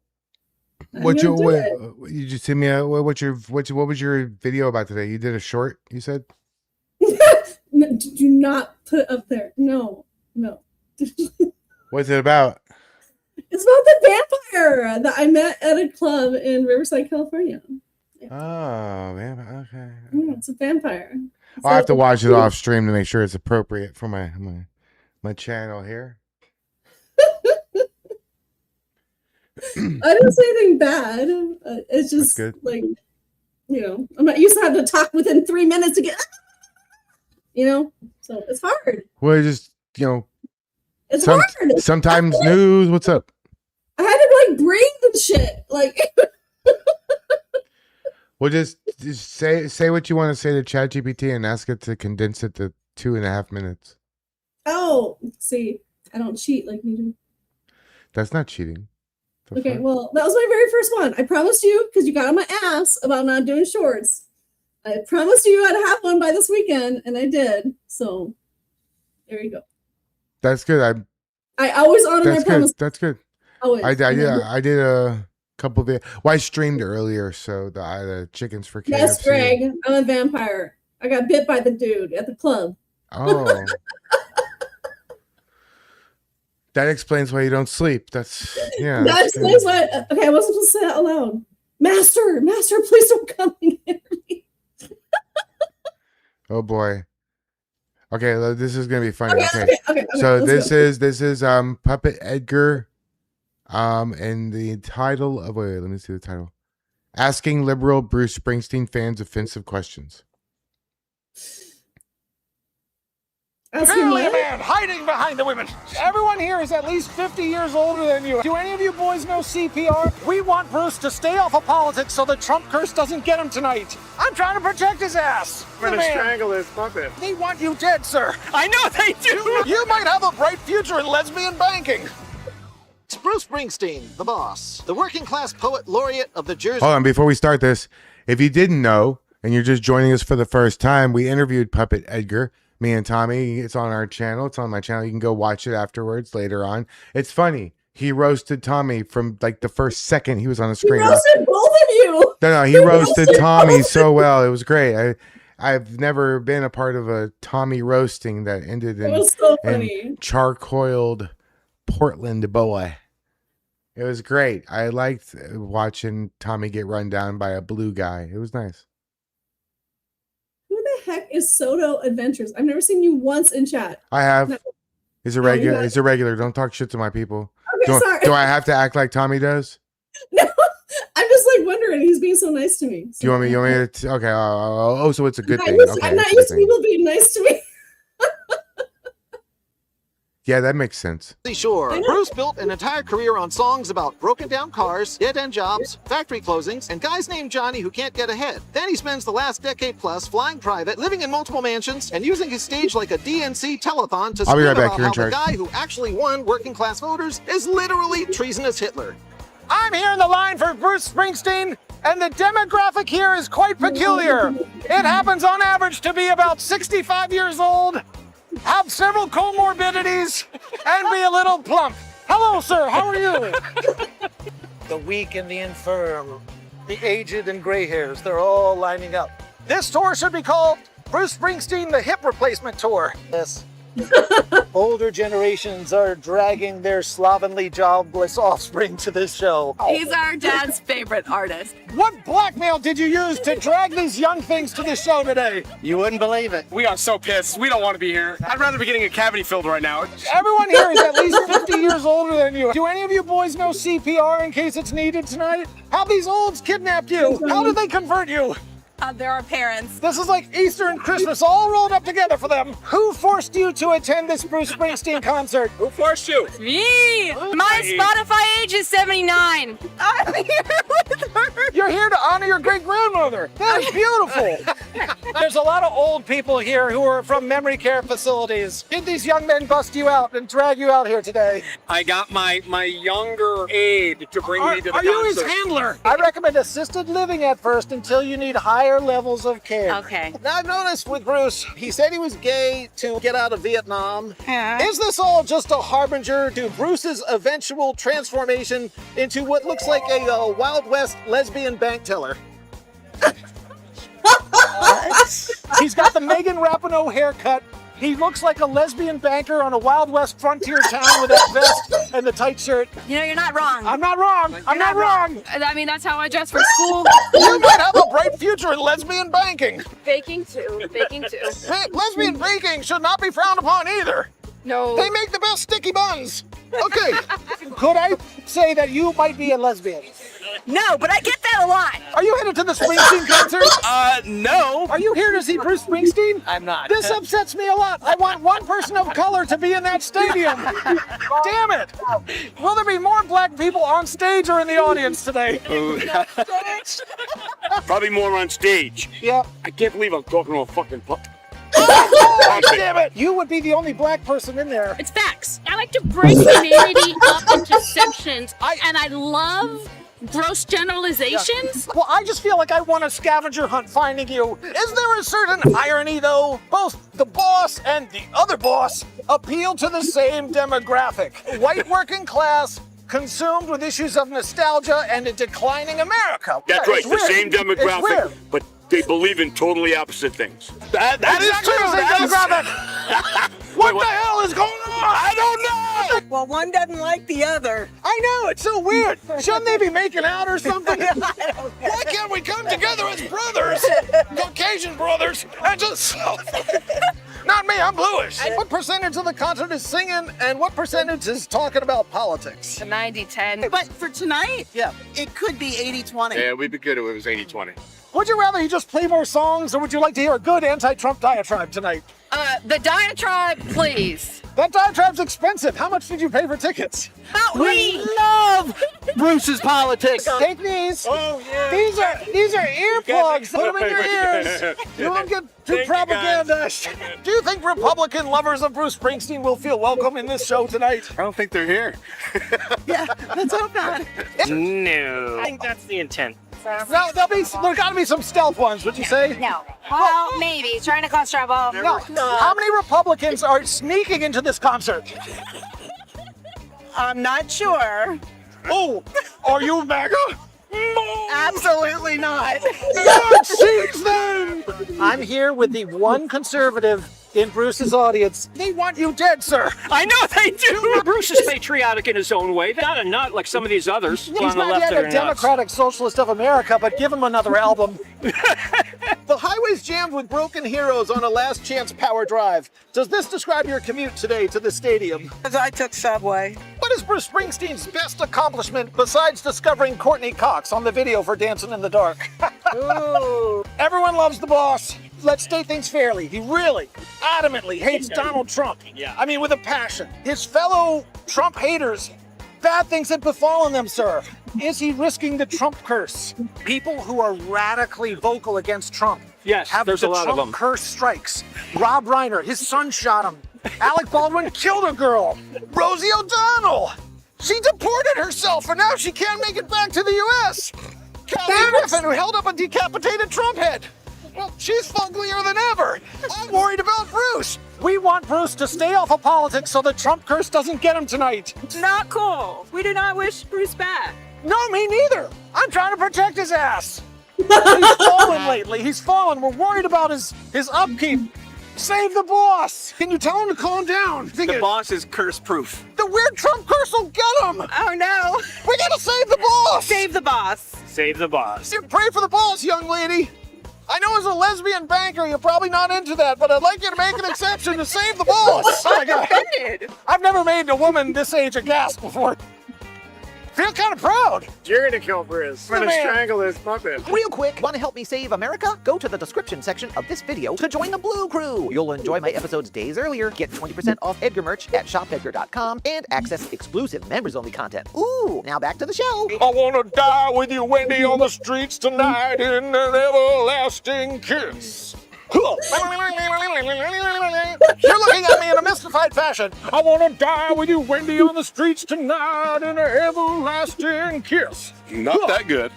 I'm What's your gonna what? You just send me a what was your video about today? You did a short, you said? No, do not put up there. No. What's it about? It's about the vampire that I met at a club in Riverside, California. Oh, man. Okay. It's a vampire. I'll have to watch it off stream to make sure it's appropriate for my channel here. I didn't say anything bad. It's just like, I'm not used to having to talk within 3 minutes to get, so it's hard. Well, just, It's hard. Sometimes news. What's up? I had to like breathe and shit. Like, Well, just say what you want to say to ChatGPT and ask it to condense it to 2.5 minutes. oh, see, I don't cheat like you do. That's not cheating. The Okay, fuck? well, that was my very first one. I promised you, because you got on my ass about not doing shorts. I promised you I'd have one by this weekend, and I did. So, there you go. That's good. I always honor my promise. That's good. Always. I did a couple of I streamed earlier, so the chickens for KFC. Yes, Greg, I'm a vampire. I got bit by the dude at the club. Oh. That explains why you don't sleep. That's That explains why. Okay, I wasn't supposed to say that aloud. Master, please don't come near me. Oh boy. Okay, this is gonna be funny. Okay. Okay, So let's this is Puppet Edgar And the title of wait, let me see the title. Asking liberal Bruce Springsteen fans offensive questions. Apparently a man hiding behind the women. Everyone here is at least 50 years older than you. Do any of you boys know CPR? We want Bruce to stay off of politics so the Trump curse doesn't get him tonight. I'm trying to protect his ass. I'm gonna strangle his puppet. They want you dead, sir. I know they do. You might have a bright future in lesbian banking. It's Bruce Springsteen, the boss, the working class poet laureate of the Jersey. Hold on, before we start this, if you didn't know and you're just joining us for the first time, we interviewed Puppet Edgar. Me and Tommy, it's on our channel. It's on my channel. You can go watch it afterwards later on. It's funny. He roasted Tommy from like the first second he was on the screen. He roasted both of you. No, he roasted Tommy so well. It was great. I've never been a part of a Tommy roasting that ended in, so in charcoiled Portland boy. It was great. I liked watching Tommy get run down by a blue guy. It was nice. Who the heck is Soto Adventures? I've never seen you once in chat. I have. No. He's a regular. He's a regular. Don't talk shit to my people. Okay, sorry. Do I have to act like Tommy does? No, I'm just like wondering. He's being so nice to me. So. Do you want me? You want me to? Okay. Oh, so it's a good thing. Okay, I'm not used to people being nice to me. Yeah, that makes sense. Sure. Bruce built an entire career on songs about broken down cars, dead-end jobs, factory closings, and guys named Johnny who can't get ahead. Then he spends the last decade plus flying private, living in multiple mansions, and using his stage like a DNC telethon to I'll be scream right back. about You're in how the charge. guy who actually won working class voters is literally treasonous Hitler. I'm here in the line for Bruce Springsteen, and the demographic here is quite peculiar. It happens on average to be about 65 years old, have several comorbidities, and be a little plump. Hello, sir. How are you? The weak and the infirm, the aged and gray hairs, they're all lining up. This tour should be called Bruce Springsteen the Hip Replacement Tour. Yes. Older generations are dragging their slovenly, jobless offspring to this show. He's our dad's favorite artist. What blackmail did you use to drag these young things to the show today? You wouldn't believe it. We are so pissed. We don't want to be here. I'd rather be getting a cavity filled right now. Everyone here is at least 50 years older than you. Do any of you boys know CPR in case it's needed tonight? How these olds kidnapped you? How did they convert you? They're our parents. This is like Easter and Christmas all rolled up together for them. Who forced you to attend this Bruce Springsteen concert? Who forced you? Me! My Spotify age is 79. I'm here with her. You're here to honor your great-grandmother. That is beautiful. There's a lot of old people here who are from memory care facilities. Did these young men bust you out and drag you out here today? I got my younger aide to bring me to the concert. Are you his handler? I recommend assisted living at first until you need higher levels of care. Okay. Now, I've noticed with Bruce, he said he was gay to get out of Vietnam. Is this all just a harbinger to Bruce's eventual transformation into what looks like a Wild West lesbian bank teller? He's got the Megan Rapinoe haircut. He looks like a lesbian banker on a Wild West frontier town with that vest and the tight shirt. You know, you're not wrong. I'm not wrong. I'm not wrong. I mean, that's how I dress for school. You might have a bright future in lesbian banking. Baking too. Baking too. Hey, lesbian baking should not be frowned upon either. No. They make the best sticky buns. Okay. Could I say that you might be a lesbian? No, but I get that a lot. Are you headed to the Springsteen concert? No. Are you here to see Bruce Springsteen? I'm not. This upsets me a lot. I want one person of color to be in that stadium. Damn it. Will there be more black people on stage or in the audience today? Probably more on stage. Yeah. I can't believe I'm talking to a fucking pup. Oh, damn it! You would be the only black person in there. It's facts. I like to break humanity up into sections, and I love gross generalizations. Well, I just feel like I want a scavenger hunt finding you. Is there a certain irony, though? Both the boss and the other boss appeal to the same demographic. White working class, consumed with issues of nostalgia and a declining America. That's Yeah, right, it's the weird. same It's demographic, weird. but they believe in totally opposite things. That is Exactly true. the same That is- demographic. What the hell is going on? I don't know! Well, one doesn't like the other. I know, it's so weird. Shouldn't they be making out or something? Why can't we come together as brothers? Caucasian brothers, and just... Not me, I'm bluish. What percentage of the concert is singing and what percentage is talking about politics? 90-10. But for tonight, yeah, it could be 80-20. Yeah, we'd be good if it was 80-20. Would you rather he just play more songs, or would you like to hear a good anti-Trump diatribe tonight? The diatribe, please. That diatribe's expensive. How much did you pay for tickets? We love Bruce's politics. Take these. Oh, yeah. These are earplugs. Put them in your ears. You won't get too propagandized. Do you think Republican lovers of Bruce Springsteen will feel welcome in this show tonight? I don't think they're here. Yeah, let's hope not. No. I think that's the intent. No, there's got to be some stealth ones, would you say? No. Well, maybe. He's trying to cause trouble. No. How many Republicans are sneaking into this concert? I'm not sure. Oh, are you MAGA? Absolutely not. God sees them! I'm here with the one conservative in Bruce's audience. They want you dead, sir. I know they do. Bruce is patriotic in his own way. Not a nut like some of these others He's on the not left yet that a are Democratic Socialist of America, but give him another album. The highway's jammed with broken heroes on a last chance power drive. Does this describe your commute today to the stadium? I took subway. What is Bruce Springsteen's best accomplishment besides discovering Courtney Cox on the video for Dancing in the Dark? Ooh. Everyone loves the boss. Let's state things fairly. He really, adamantly hates Donald Trump. Yeah. I mean, with a passion. His fellow Trump haters, bad things have befallen them, sir. Is he risking the Trump curse? People who are radically vocal against Trump Yes, have there's the a lot of Trump them. curse strikes. Rob Reiner, his son shot him. Alec Baldwin killed a girl. Rosie O'Donnell, she deported herself and now she can't make it back to the U.S. Kathy Griffin, who held up a decapitated Trump head. Well, she's funglier than ever. I'm worried about Bruce. We want Bruce to stay off of politics so the Trump curse doesn't get him tonight. Not cool. We do not wish Bruce back. No, me neither. I'm trying to protect his ass. He's fallen lately. He's fallen. We're worried about his upkeep. Save the boss. Can you tell him to calm down? The boss is curse-proof. The weird Trump curse will get him. Oh, no. We gotta save the boss. Save the boss. Save the boss. You pray for the boss, young lady. I know as a lesbian banker, you're probably not into that, but I'd like you to make an exception to save the boss. Oh my God. I've never made a woman this age a gasp before. Feel kind of proud. You're gonna kill Bruce. I'm gonna strangle this puppet. Real quick, want to help me save America? Go to the description section of this video to join the Blue Crew. You'll enjoy my episodes days earlier, get 20% off Edgar merch at shopedgar.com, and access exclusive members-only content. Ooh, now back to the show. I wanna die with you, Wendy, on the streets tonight in an everlasting kiss. You're looking at me in a mystified fashion. I wanna die with you, Wendy, on the streets tonight in an everlasting kiss. Not that good.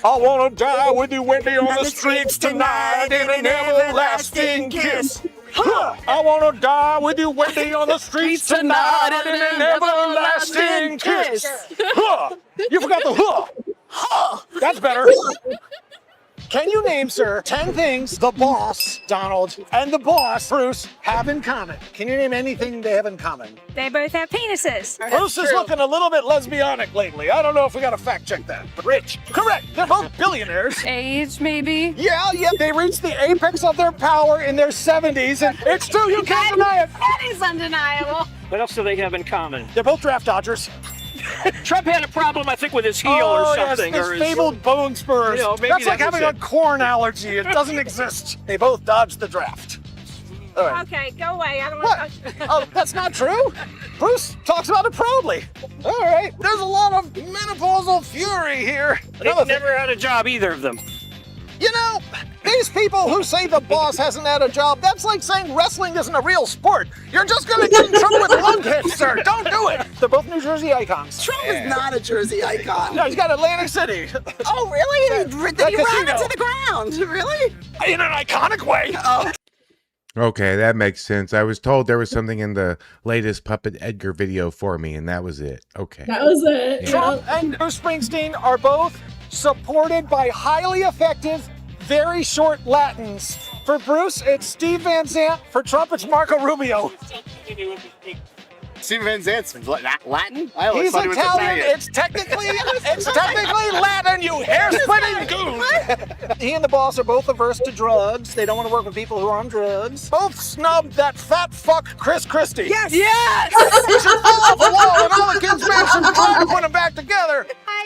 I wanna die with you, Wendy, on the streets tonight in an everlasting kiss. I wanna die with you, Wendy, on the streets tonight in an everlasting kiss. You forgot the huh. That's better. Can you name, sir, 10 things the boss, Donald, and the boss, Bruce, have in common? Can you name anything they have in common? They both have penises. Bruce is looking a little bit lesbianic lately. I don't know if we gotta fact check that. But rich. Correct. They're both billionaires. Age, maybe? Yeah. They reached the apex of their power in their 70s, and it's true, you can't deny it. That is undeniable. What else do they have in common? They're both draft dodgers. Trump had a problem, I think, with his heel or something. Yes, his fabled bone spurs. You know, maybe that's like that was having a it. corn allergy. It doesn't exist. They both dodged the draft. All right. Okay, go away. I don't What? want to. Oh, that's not true? Bruce talks about it proudly. All right. There's a lot of menopausal fury here. They've never had a job, either of them. You know, these people who say the boss hasn't had a job, that's like saying wrestling isn't a real sport. You're just gonna get in trouble with lung hits, sir. Don't do it. They're both New Jersey icons. Trump is not a Jersey icon. No, he's got Atlantic City. Oh, really? Did he ram casino. into the ground? Really? In an iconic way. Oh. Okay, that makes sense. I was told there was something in the latest Puppet Edgar video for me, and that was it. Okay. That was it. Trump and Bruce Springsteen are both supported by highly effective, very short Latins. For Bruce, it's Steve Van Zandt. For Trump, it's Marco Rubio. Steven Van Zant's Latin? I always He's thought he was Italian. It's technically Latin, you hair-splitting goon. He and the boss are both averse to drugs. They don't want to work with people who are on drugs. Both snubbed that fat fuck Chris Christie. Yes! Yes! He should fall off a wall and all the kids' mansion try to put him back together.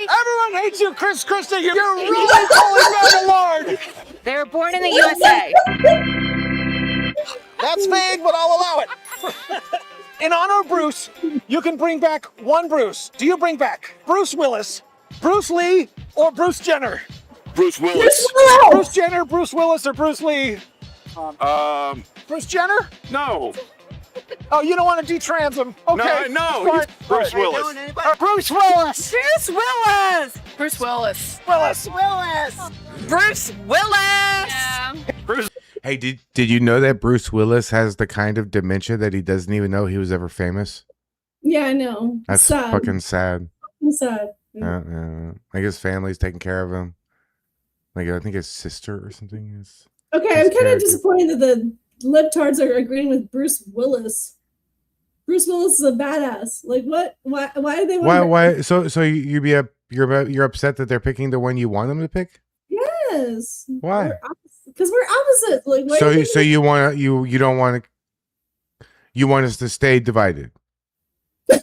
Everyone hates you, Chris Christie. You're really calling back a lord. They were born in the USA. That's vague, but I'll allow it. In honor of Bruce, you can bring back one Bruce. Do you bring back Bruce Willis, Bruce Lee, or Bruce Jenner? Bruce Willis. Bruce Jenner, Bruce Willis, or Bruce Lee? Bruce Jenner? No. Oh, you don't want to detrans him? Okay. No. Fine. Bruce Willis. Bruce Willis. Bruce Willis. Bruce Willis. Willis. Bruce Willis. Yeah. Bruce. Hey, did you know that Bruce Willis has the kind of dementia that he doesn't even know he was ever famous? Yeah, I know. That's sad. fucking sad. It's sad. Yeah. Like his family's taking care of him. Like I think his sister or something is. Okay, I'm kind of disappointed that the libtards are agreeing with Bruce Willis. Bruce Willis is a badass. Like what? Why do they want? Why? So you're upset that they're picking the one you want them to pick? Yes. Why? Because we're opposite. Like why So do you want you don't want us to stay divided No,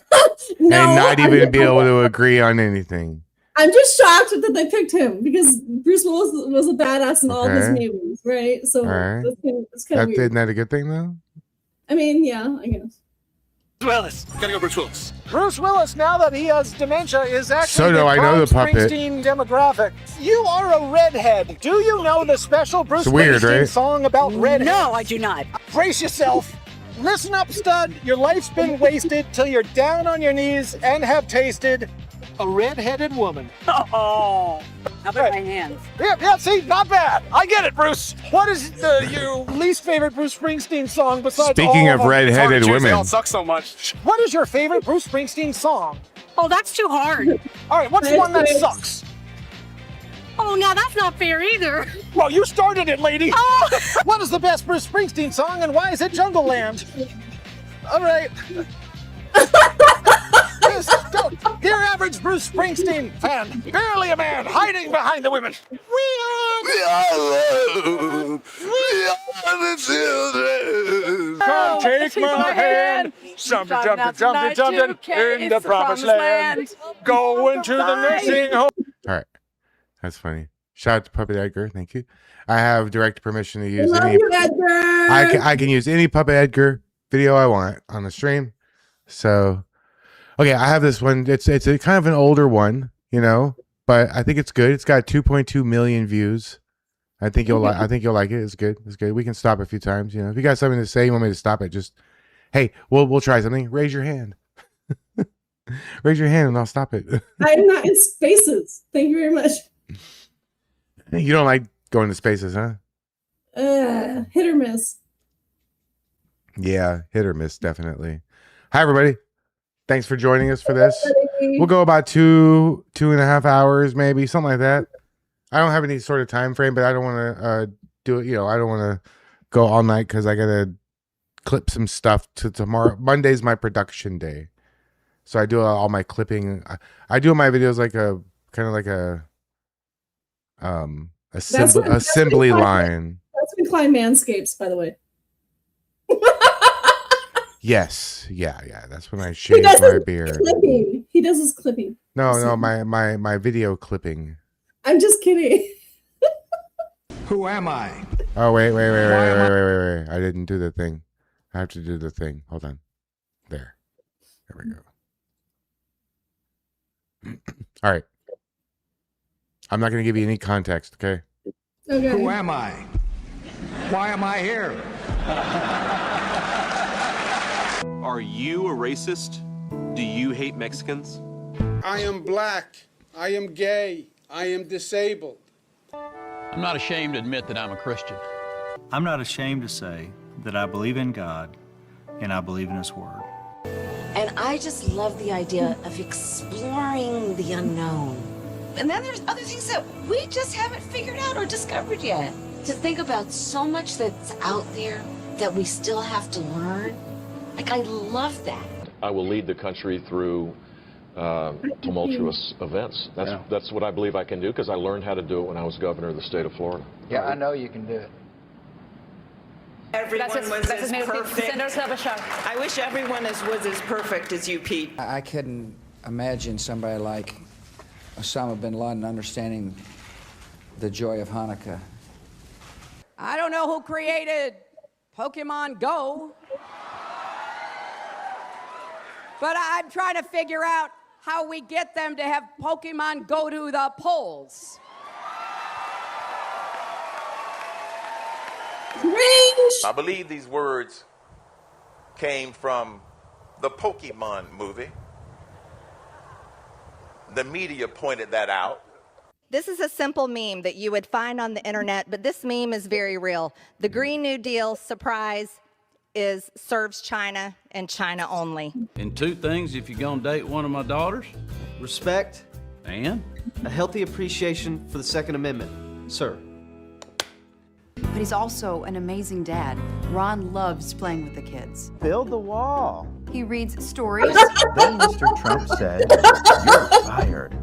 and not I'm even be just- able to agree on anything. I'm just shocked that they picked him because Bruce Willis was a badass in all of his Okay. movies, right? So All right. it's kind of weird. Isn't that a good thing though? I mean, yeah, I guess. Willis. Gotta go Bruce Willis. Bruce Willis, now that he has dementia, is actually So do the I know the Tom puppet. Springsteen demographic. You are a redhead. Do you know the special Bruce It's weird, Springsteen right? song about redheads? No, I do not. Brace yourself. Listen up, stud. Your life's been wasted till you're down on your knees and have tasted a red-headed woman. Oh, how about my hands? Yeah, see, not bad. I get it, Bruce. What is your least favorite Bruce Springsteen song besides Speaking all of them? red-headed They women, all suck so much. What is your favorite Bruce Springsteen song? Oh, that's too hard. All right, what's one that sucks? Oh, now that's not fair either. Well, you started it, lady. Oh. What is the best Bruce Springsteen song and why is it Jungle Land? All right. Dear average Bruce Springsteen fan, barely a man hiding behind the women. We are the children. Come take my hand. Jumping in the promised land. Going to the nursing home. all right, that's funny. Shout out to Puppet Edgar, thank you. I have direct permission to use Love any. you, Edgar. I can use any Puppet Edgar video I want on the stream. So, okay, I have this one. It's a kind of an older one, but I think it's good. It's got 2.2 million views. I think you'll like it. It's good. It's good. We can stop a few times. If you got something to say, you want me to stop it, just hey, we'll try something. Raise your hand. Raise your hand and I'll stop it. I'm not in spaces. Thank you very much. You don't like going to spaces, huh? Hit or miss. Yeah, hit or miss, definitely. Hi, everybody. Thanks for joining us for this. We'll go about 2.5 hours, maybe something like that. I don't have any sort of time frame, but I don't want to do it. I don't want to go all night because I gotta clip some stuff to tomorrow. Monday's my production day, so I do all my clipping. I do my videos like a kind of like a assembly line. That's when Klein manscapes, by the way. Yes, yeah. That's when I shave my beard. Clipping. He does his clipping. No, my video clipping. I'm just kidding. Who am I? Oh wait. I didn't do the thing. I have to do the thing. Hold on. There we go. All right. I'm not going to give you any context, okay? Okay. Who am I? Why am I here? Are you a racist? Do you hate Mexicans? I am black. I am gay. I am disabled. I'm not ashamed to admit that I'm a Christian. I'm not ashamed to say that I believe in God and I believe in His Word. And I just love the idea of exploring the unknown. And then there's other things that we just haven't figured out or discovered yet. To think about so much that's out there that we still have to learn. Like, I love that. I will lead the country through tumultuous events. That's what I believe I can do, because I learned how to do it when I was governor of the state of Florida. Yeah, I know you can do it. Everyone was as perfect. I wish everyone was as perfect as you, Pete. I couldn't imagine somebody like Osama bin Laden understanding the joy of Hanukkah. I don't know who created Pokemon Go, but I'm trying to figure out how we get them to have Pokemon go to the polls. I believe these words came from the Pokemon movie. The media pointed that out. This is a simple meme that you would find on the internet, but this meme is very real. The Green New Deal, surprise, serves China and China only. And two things if you're gonna date one of my daughters. Respect. And? A healthy appreciation for the Second Amendment, sir. But he's also an amazing dad. Ron loves playing with the kids. Build the wall. He reads stories. Then Mr. Trump said, "You're fired."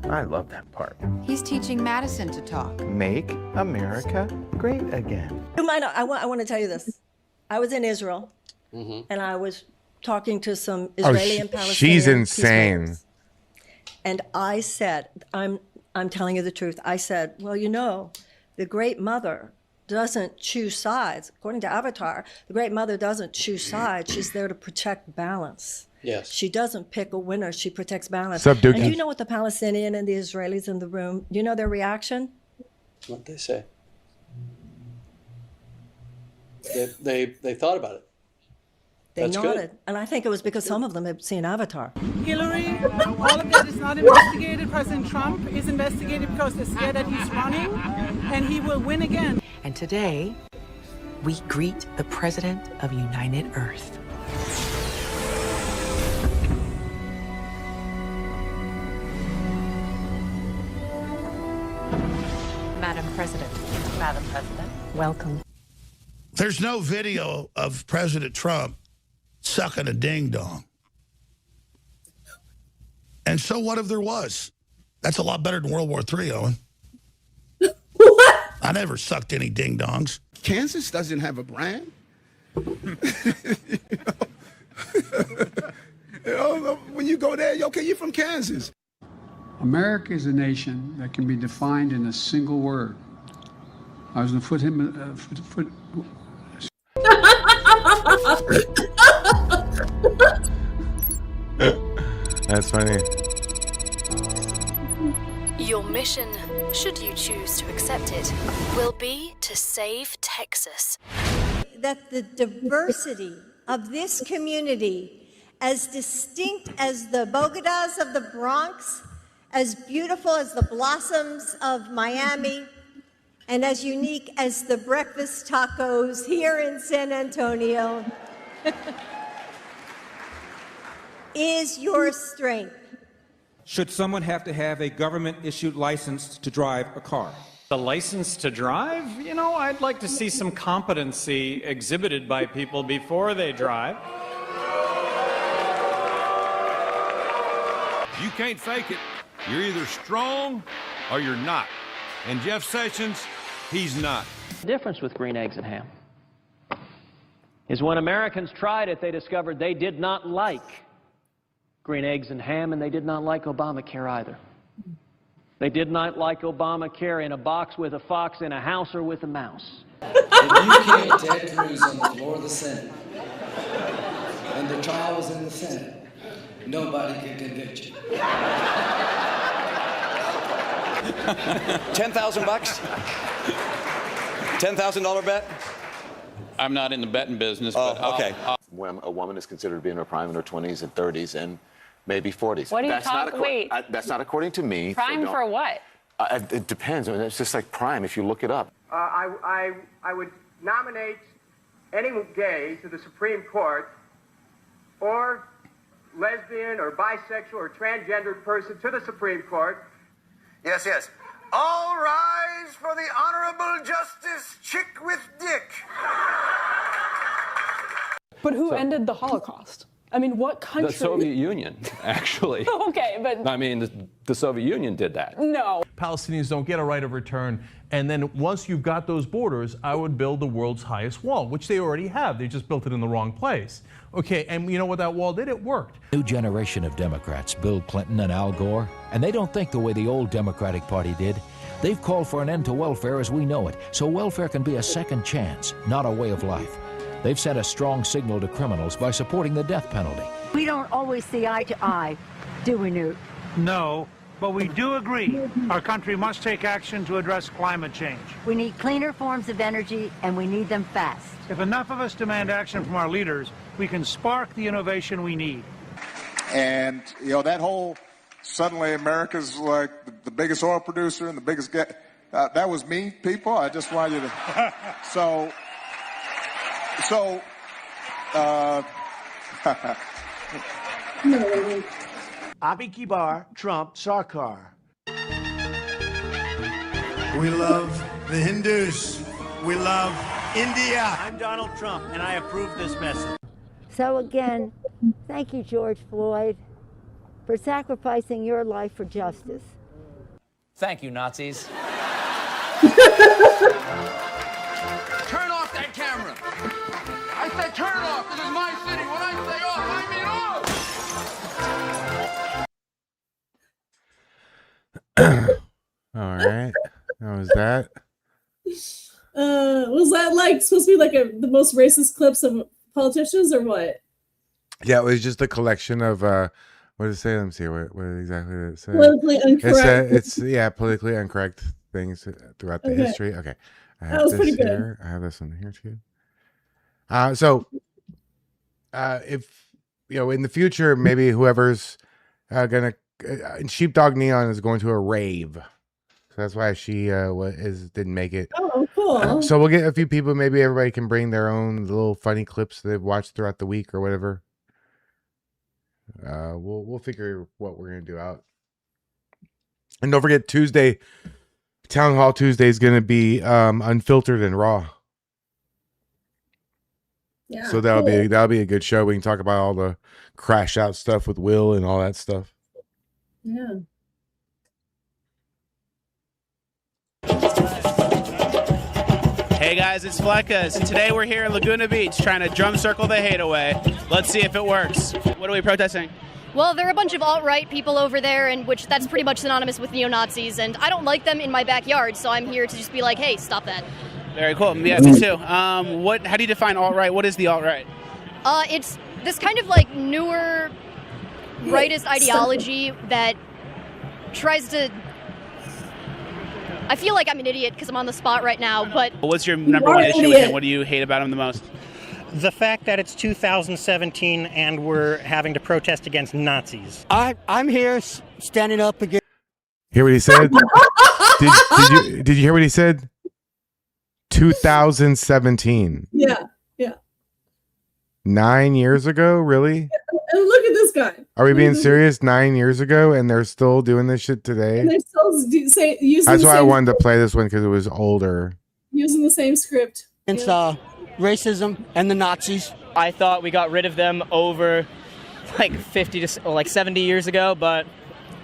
I love that part. He's teaching Madison to talk. Make America great again. You might not, I want to tell you this. I was in Israel, and I was talking to some Israeli and Palestinian she's insane. peacemakers. And I said, I'm telling you the truth. I said, well, you know, the Great Mother doesn't choose sides. According to Avatar, the Great Mother doesn't choose sides. She's there to protect balance. Yes. She doesn't pick a winner. She protects balance. Sup, Dookie? And do you know what the Palestinian and the Israelis in the room, do you know their reaction? What they say. They thought about it. They That's nodded. good. And I think it was because some of them had seen Avatar. Hillary, all of that is not investigated. President Trump is investigated because they're scared that he's running, and he will win again. And today, we greet the President of United Earth. Madam President. Madam President. Welcome. There's no video of President Trump sucking a ding-dong. And so what if there was? That's a lot better than World War III, Owen. What? I never sucked any ding-dongs. Kansas doesn't have a brand. When you go there, okay, you're from Kansas. America is a nation that can be defined in a single word. I was going to put him. That's funny. Your mission, should you choose to accept it, will be to save Texas. That the diversity of this community, as distinct as the Bogotas of the Bronx, as beautiful as the blossoms of Miami, and as unique as the breakfast tacos here in San Antonio, is your strength. Should someone have to have a government-issued license to drive a car? The license to drive? You know, I'd like to see some competency exhibited by people before they drive. You can't fake it. You're either strong or you're not. And Jeff Sessions, he's not. The difference with green eggs and ham is when Americans tried it, they discovered they did not like green eggs and ham, and they did not like Obamacare either. They did not like Obamacare in a box with a fox, in a house, or with a mouse. If you can't Ted Cruz on the floor of the Senate, and the trial was in the Senate, nobody can convict you. $10,000 bucks? $10,000 bet? I'm not in the betting business, Oh, but okay. When a woman is considered to be in her prime in her 20s and 30s and maybe 40s. What are you That's talking? Wait. That's not according to me. so Prime don't- for what? It depends. I mean, it's just like prime if you look it up. I would nominate any gay to the Supreme Court, or lesbian or bisexual or transgendered person to the Supreme Court. Yes, yes. All rise for the Honorable Justice Chick with Dick. But who ended the Holocaust? I mean, what country? The Soviet Union, actually. Okay, but I mean, the Soviet Union did that. no. Palestinians don't get a right of return. And then once you've got those borders, I would build the world's highest wall, which they already have. They just built it in the wrong place. Okay, and you know what that wall did? It worked. New generation of Democrats, Bill Clinton and Al Gore, and they don't think the way the old Democratic Party did. They've called for an end to welfare as we know it, so welfare can be a second chance, not a way of life. They've sent a strong signal to criminals by supporting the death penalty. We don't always see eye to eye, do we, Newt? No, but we do agree our country must take action to address climate change. We need cleaner forms of energy, and we need them fast. If enough of us demand action from our leaders, we can spark the innovation we need. And, you know, that whole suddenly America's like the biggest oil producer and the biggest that was me, people. I just want you to. So. Abi Kibar, Trump, Sarkar. We love the Hindus. We love India. I'm Donald Trump, and I approve this message. So again, thank you, George Floyd, for sacrificing your life for justice. Thank you, Nazis. Turn off that camera. I said turn it off. This is my city. When I say off, I mean off. All right. How was that? Was that like supposed to be like the most racist clips of politicians or what? Yeah, it was just a collection of what did it say? Let me see what exactly did it say. Politically incorrect. It's politically incorrect things throughout the history. Okay. I have That was this pretty good. here. I have this one here too. So if you know in the future, maybe whoever's gonna Sheepdog Neon is going to a rave. So that's why she didn't make it. Oh, cool. So we'll get a few people. Maybe everybody can bring their own little funny clips they've watched throughout the week or whatever. We'll figure what we're gonna do out. And don't forget Tuesday, Town Hall Tuesday is gonna be unfiltered and raw. Yeah. So that'll be a good show. We can talk about all the crash out stuff with Will and all that stuff. Yeah. Hey guys, it's Fleckas, and today we're here in Laguna Beach trying to drum circle the hate away. Let's see if it works. What are we protesting? Well, there are a bunch of alt-right people over there, and which that's pretty much synonymous with neo-Nazis, and I don't like them in my backyard, so I'm here to just be like, hey, stop that. Very cool. Yeah, me too. How do you define alt-right? What is the alt-right? It's this kind of like newer rightist ideology that tries to... I feel like I'm an idiot because I'm on the spot right now, but... What's your number one issue with him? What do you hate about him the most? The fact that it's 2017 and we're having to protest against Nazis. I'm here standing up against... Hear what he said? did you hear what he said? 2017. Yeah. 9 years ago, really? And look at this guy. Are we being serious? 9 years ago, and they're still doing this shit today? And they're still using That's the why I same, wanted to play this one because it was older. using the same script. against racism and the Nazis. I thought we got rid of them over like 50 to like 70 years ago, but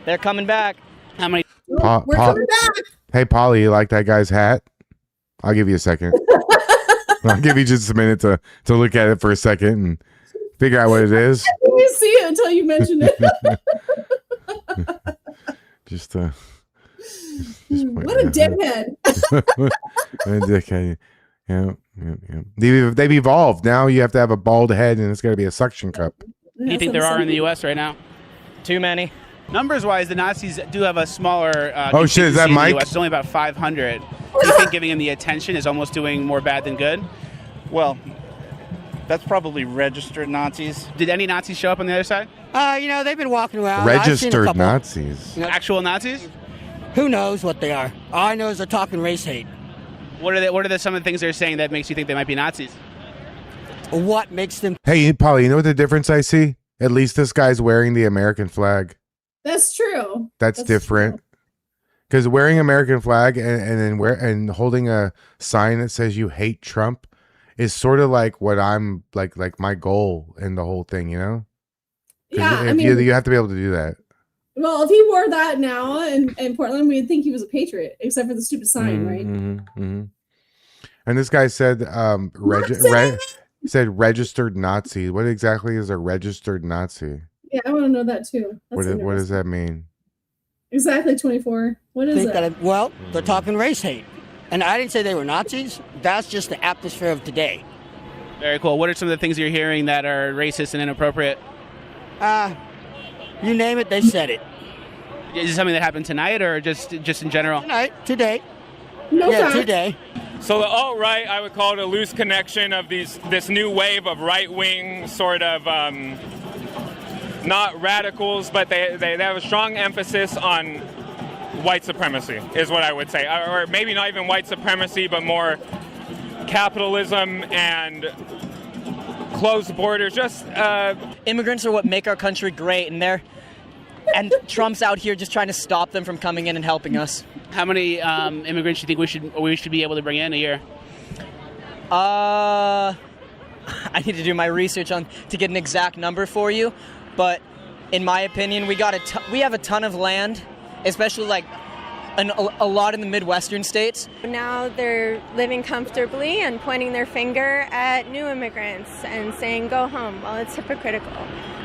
they're coming back. How many? We're coming back. Hey, Polly, you like that guy's hat? I'll give you a second. I'll give you just a minute to look at it for a second and figure out what it is. I didn't see it until you mentioned it. just what a dickhead. What a dickhead. Yeah. They've evolved. Now you have to have a bald head and it's got to be a suction cup. What do you think there are in the U.S. right now? Too many. Numbers-wise, the Nazis do have a smaller Oh, shit, is that contingency in the Mike? US. It's only about 500. Do you think giving them the attention is almost doing more bad than good? Well, that's probably registered Nazis. Did any Nazis show up on the other side? They've been walking around. Registered Nazis. Actual Nazis? Who knows what they are? All I know is they're talking race hate. What are some of the things they're saying that makes you think they might be Nazis? What makes them... Hey, Polly, you know what the difference I see? At least this guy's wearing the American flag. That's true. That's different. Because wearing American flag and holding a sign that says you hate Trump is sort of like what I'm like my goal in the whole thing, you know? Yeah, I mean, you have to be able to do that. well, if he wore that now in Portland, we'd think he was a patriot, except for the stupid sign, right? Mm-hmm. And this guy said, said registered Nazi. What exactly is a registered Nazi? Yeah, I want to know that too. What does that mean? Exactly 24. What is it? Well, they're talking race hate. And I didn't say they were Nazis. That's just the atmosphere of today. Very cool. What are some of the things you're hearing that are racist and inappropriate? You name it, they said it. Is it something that happened tonight or just in general? Today. No yeah, fact. today. So the alt-right, I would call it a loose connection of this new wave of right-wing sort of, not radicals, but they have a strong emphasis on white supremacy, is what I would say. Or maybe not even white supremacy, but more capitalism and closed borders. Just immigrants are what make our country great, and Trump's out here just trying to stop them from coming in and helping us. How many immigrants do you think we should be able to bring in a year? I need to do my research to get an exact number for you, but in my opinion, we have a ton of land, especially like a lot in the Midwestern states. Now they're living comfortably and pointing their finger at new immigrants and saying, go home. Well, it's hypocritical.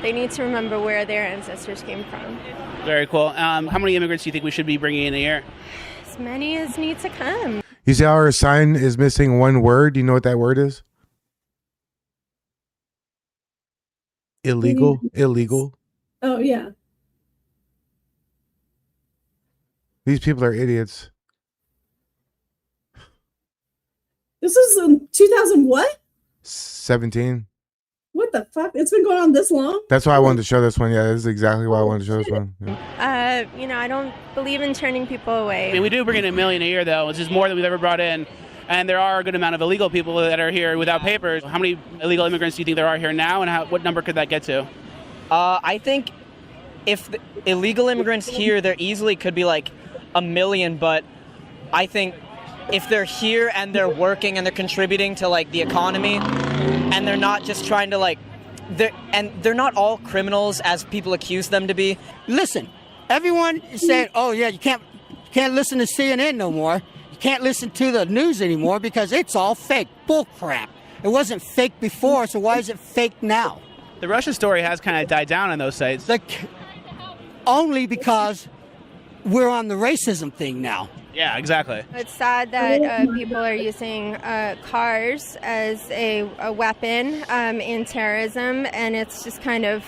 They need to remember where their ancestors came from. Very cool. How many immigrants do you think we should be bringing in a year? As many as need to come. You see how our sign is missing one word? Do you know what that word is? Illegal. Illegal. Oh, yeah. These people are idiots. This is 2000 what? 17. What the fuck? It's been going on this long? That's why I wanted to show this one. Yeah, this is exactly why I wanted to show this one. Yeah. I don't believe in turning people away. I mean, we do bring in 1 million a year, though, which is more than we've ever brought in. And there are a good amount of illegal people that are here without papers. How many illegal immigrants do you think there are here now, and what number could that get to? I think if the illegal immigrants here, there easily could be like 1 million, but I think if they're here and they're working and they're contributing to like the economy, and they're not just trying to they're not all criminals as people accuse them to be. Listen, everyone is saying, oh yeah, you can't listen to CNN no more. You can't listen to the news anymore because it's all fake. Bull crap. It wasn't fake before, so why is it fake now? The Russia story has kind of died down on those sites. Only because we're on the racism thing now. Yeah, exactly. It's sad that people are using cars as a weapon in terrorism, and it's just kind of,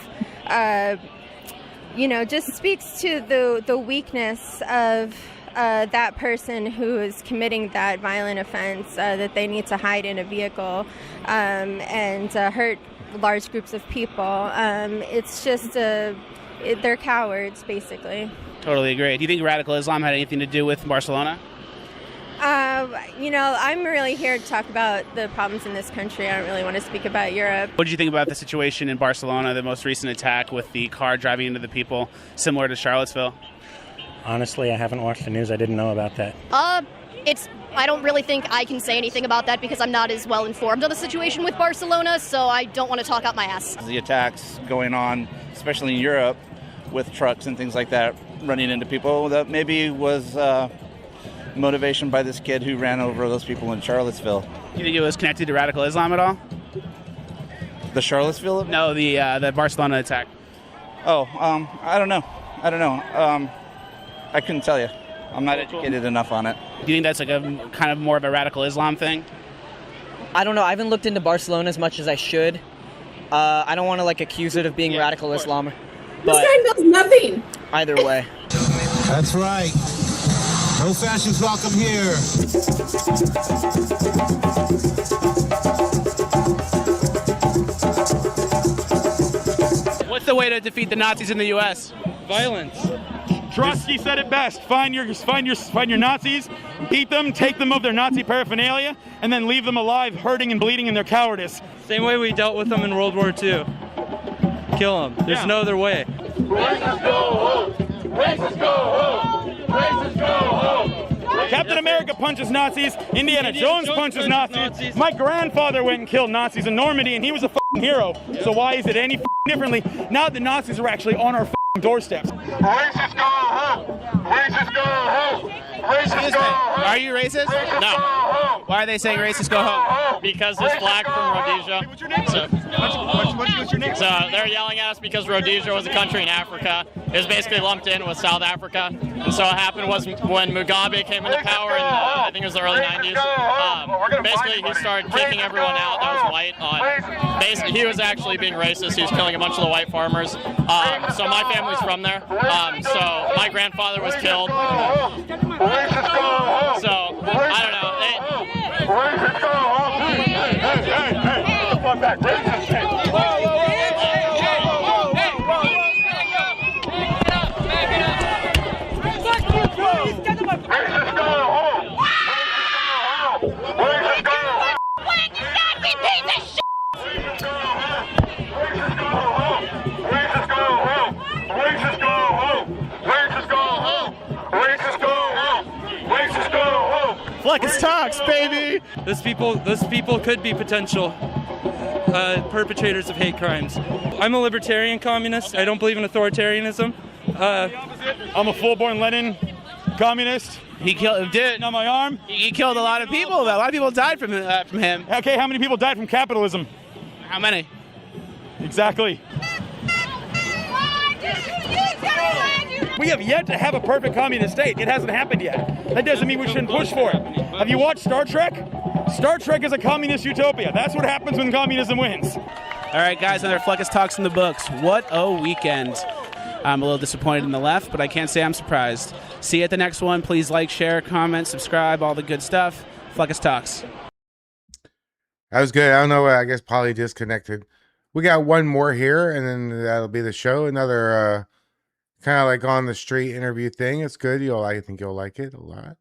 just speaks to the weakness of that person who is committing that violent offense, that they need to hide in a vehicle and hurt large groups of people. It's just, they're cowards, basically. Totally agree. Do you think radical Islam had anything to do with Barcelona? I'm really here to talk about the problems in this country. I don't really want to speak about Europe. What did you think about the situation in Barcelona, the most recent attack with the car driving into the people, similar to Charlottesville? Honestly, I haven't watched the news. I didn't know about that. I don't really think I can say anything about that because I'm not as well informed on the situation with Barcelona, so I don't want to talk out my ass. The attacks going on, especially in Europe, with trucks and things like that, running into people, that maybe was motivation by this kid who ran over those people in Charlottesville. Do you think it was connected to radical Islam at all? The Charlottesville? No, the Barcelona attack. Oh, I don't know. I couldn't tell you. I'm not educated enough on it. Do you think that's like a kind of more of a radical Islam thing? I don't know. I haven't looked into Barcelona as much as I should. I don't want to accuse it of being radical Islam. This guy knows nothing. Either way. That's right. No fascists welcome here. What's the way to defeat the Nazis in the U.S.? Violence. Trotsky said it best. Find your Nazis, beat them, take them of their Nazi paraphernalia, and then leave them alive, hurting and bleeding in their cowardice. Same way we dealt with them in World War II. Kill them. There's no other way. Racists go home! Racists go home! Racists go home! Captain America punches Nazis. Indiana Jones punches Nazis. My grandfather went and killed Nazis in Normandy, and he was a f***ing hero. So why is it any differently now that the Nazis are actually on our doorsteps. Racist go home! Racist go home! Racist go home! Are you racist? No. Why are they saying racist go home? Because this flag from Rhodesia. What's your name? What's your name? So they're yelling at us because Rhodesia was a country in Africa. It was basically lumped in with South Africa. And so what happened was when Mugabe came into power in I think it was the early 90s, basically he started kicking everyone out that was white. Basically, he was actually being racist. He was killing a bunch of the white farmers. So my family's from there. So my grandfather was killed. So I don't know. Fleck's talks, baby. Those people could be potential perpetrators of hate crimes. I'm a libertarian communist. I don't believe in authoritarianism. I'm a full-born Lenin communist. He killed, dude. On my arm. He killed a lot of people. Though. A lot of people died from him. Okay, how many people died from capitalism? How many? Exactly. We have yet to have a perfect communist state. It hasn't happened yet. That doesn't mean we shouldn't push for it. Have you watched Star Trek? Star Trek is a communist utopia. That's what happens when communism wins. All right, guys, another Fleck's Talks in the books. What a weekend. I'm a little disappointed in the left, but I can't say I'm surprised. See you at the next one. Please like, share, comment, subscribe, all the good stuff. Fleck's Talks. That was good. I don't know. I guess Polly disconnected. We got one more here, and then that'll be the show. Another kind of like on the street interview thing. It's good. I think you'll like it a lot.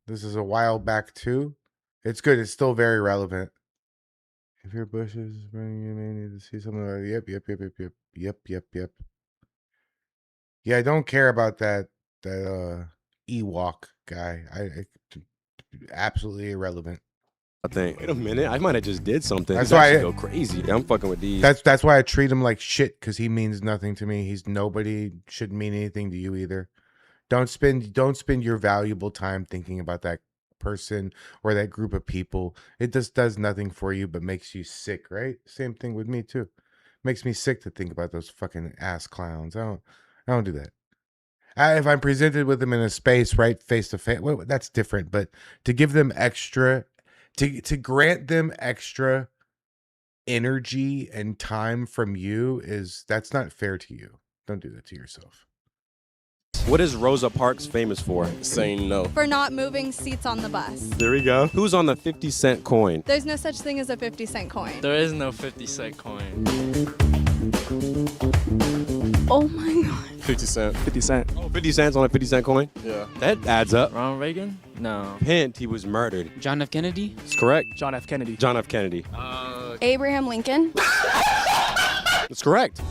This is a while back too. It's good. It's still very relevant. If your bushes bring you may need to see something like yep. Yeah, I don't care about that Ewok guy. I absolutely irrelevant. I think, wait a minute, I might have just did something. That's why I go crazy. I'm fucking with these. That's why I treat him like shit, because he means nothing to me. He's nobody, shouldn't mean anything to you either. Don't spend your valuable time thinking about that person or that group of people. It just does nothing for you but makes you sick, right? Same thing with me too. Makes me sick to think about those fucking ass clowns. I don't do that. If I'm presented with them in a space, right, face to face, well, that's different. But to give them extra, to grant them extra energy and time from you that's not fair to you. Don't do that to yourself. What is Rosa Parks famous for? Saying no. For not moving seats on the bus. There we go. Who's on the 50-cent coin? There's no such thing as a 50-cent coin. There is no 50-cent coin. Oh my god. 50 cent. 50 cent. Oh, 50 cents on a 50-cent coin? Yeah. That adds up. Ronald Reagan? No. Hint, he was murdered. John F. Kennedy? That's correct. John F. Kennedy. John F. Kennedy. Abraham Lincoln. That's correct.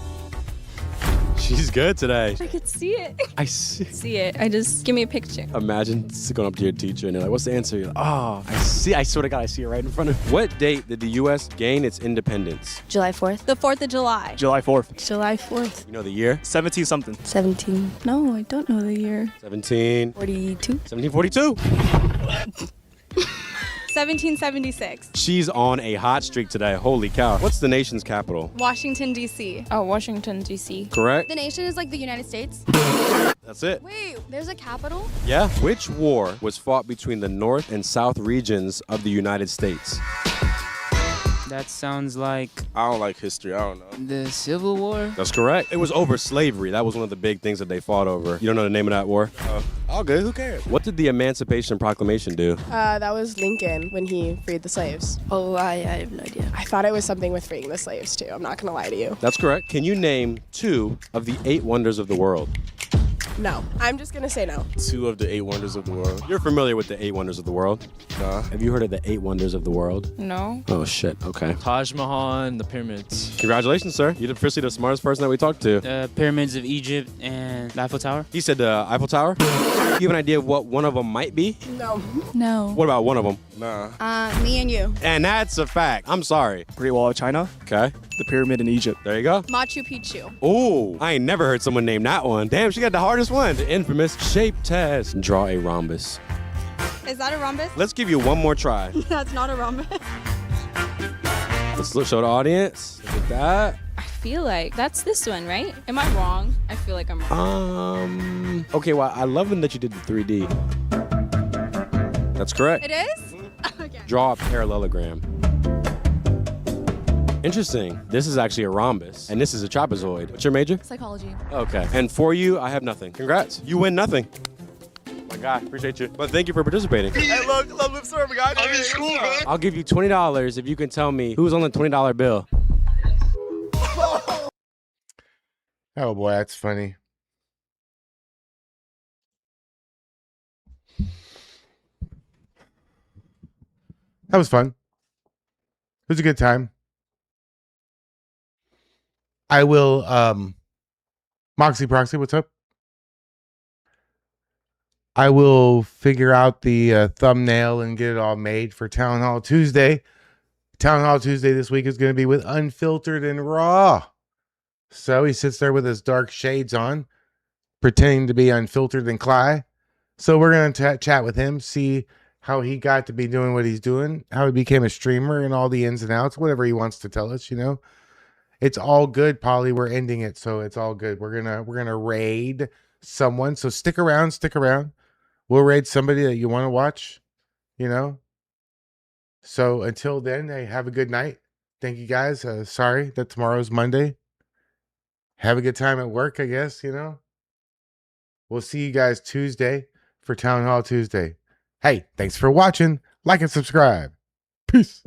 She's good today. I could see it. I see. See it. Give me a picture. Imagine going up to your teacher and they're like, what's the answer? You're like, oh, I see. I swear to God, I see it right in front of me. What date did the U.S. gain its independence? July 4th. The 4th of July. July 4th. July 4th. You know the year? 17 something. 17. No, I don't know the year. 1742. 1742. 1742. 1776. She's on a hot streak today. Holy cow. What's the nation's capital? Washington, D.C. Oh, Washington, D.C. Correct. The nation is like the United States? That's it. Wait, there's a capital? Yeah. Which war was fought between the North and South regions of the United States? That sounds like... I don't like history. I don't know. The Civil War? That's correct. It was over slavery. That was one of the big things that they fought over. You don't know the name of that war? All good. Who cares? What did the Emancipation Proclamation do? That was Lincoln when he freed the slaves. Oh, I have no idea. I thought it was something with freeing the slaves, too. I'm not going to lie to you. That's correct. Can you name 2 of the 8 wonders of the world? No. I'm just gonna say no. 2 of the 8 wonders of the world. You're familiar with the 8 wonders of the world? Nah. Have you heard of the 8 wonders of the world? No. Oh, shit. Okay. Taj Mahal and the pyramids. Congratulations, sir. You're officially the smartest person that we talked to. The pyramids of Egypt and the Eiffel Tower. He said the Eiffel Tower. Do you have an idea of what one of them might be? No. No. What about one of them? Nah. Me and you. And that's a fact. I'm sorry. Great Wall of China. Okay. The pyramid in Egypt. There you go. Machu Picchu. Ooh, I ain't never heard someone name that one. Damn, she got the hardest one. The infamous shape test. Draw a rhombus. Is that a rhombus? Let's give you one more try. That's not a rhombus. Let's show the audience. Look at that. I feel like that's this one, right? Am I wrong? I feel like I'm wrong. Okay, well, I love them that you did the 3D. That's correct. It is? Okay. Draw a parallelogram. Interesting. This is actually a rhombus, and this is a trapezoid. What's your major? Psychology. Okay. And for you, I have nothing. Congrats. You win nothing. My God, appreciate you. But thank you for participating. Hey, look, love story, guys. I'm in school, man. I'll give you $20 if you can tell me who's on the $20 bill. Oh boy, that's funny. That was fun. It was a good time. I will Moxie Proxy, what's up? I will figure out the thumbnail and get it all made for Town Hall Tuesday. Town Hall Tuesday this week is going to be with Unfiltered and Raw. So he sits there with his dark shades on, pretending to be Unfiltered and Cly. So we're going to chat with him, see how he got to be doing what he's doing, how he became a streamer and all the ins and outs, whatever he wants to tell us, you know. It's all good, Polly. We're ending it, so it's all good. We're gonna raid someone. So stick around. We'll raid somebody that you want to watch, you know. So until then, hey, have a good night. Thank you guys. Sorry that tomorrow's Monday. Have a good time at work, I guess, you know. We'll see you guys Tuesday for Town Hall Tuesday. Hey, thanks for watching. Like and subscribe. Peace.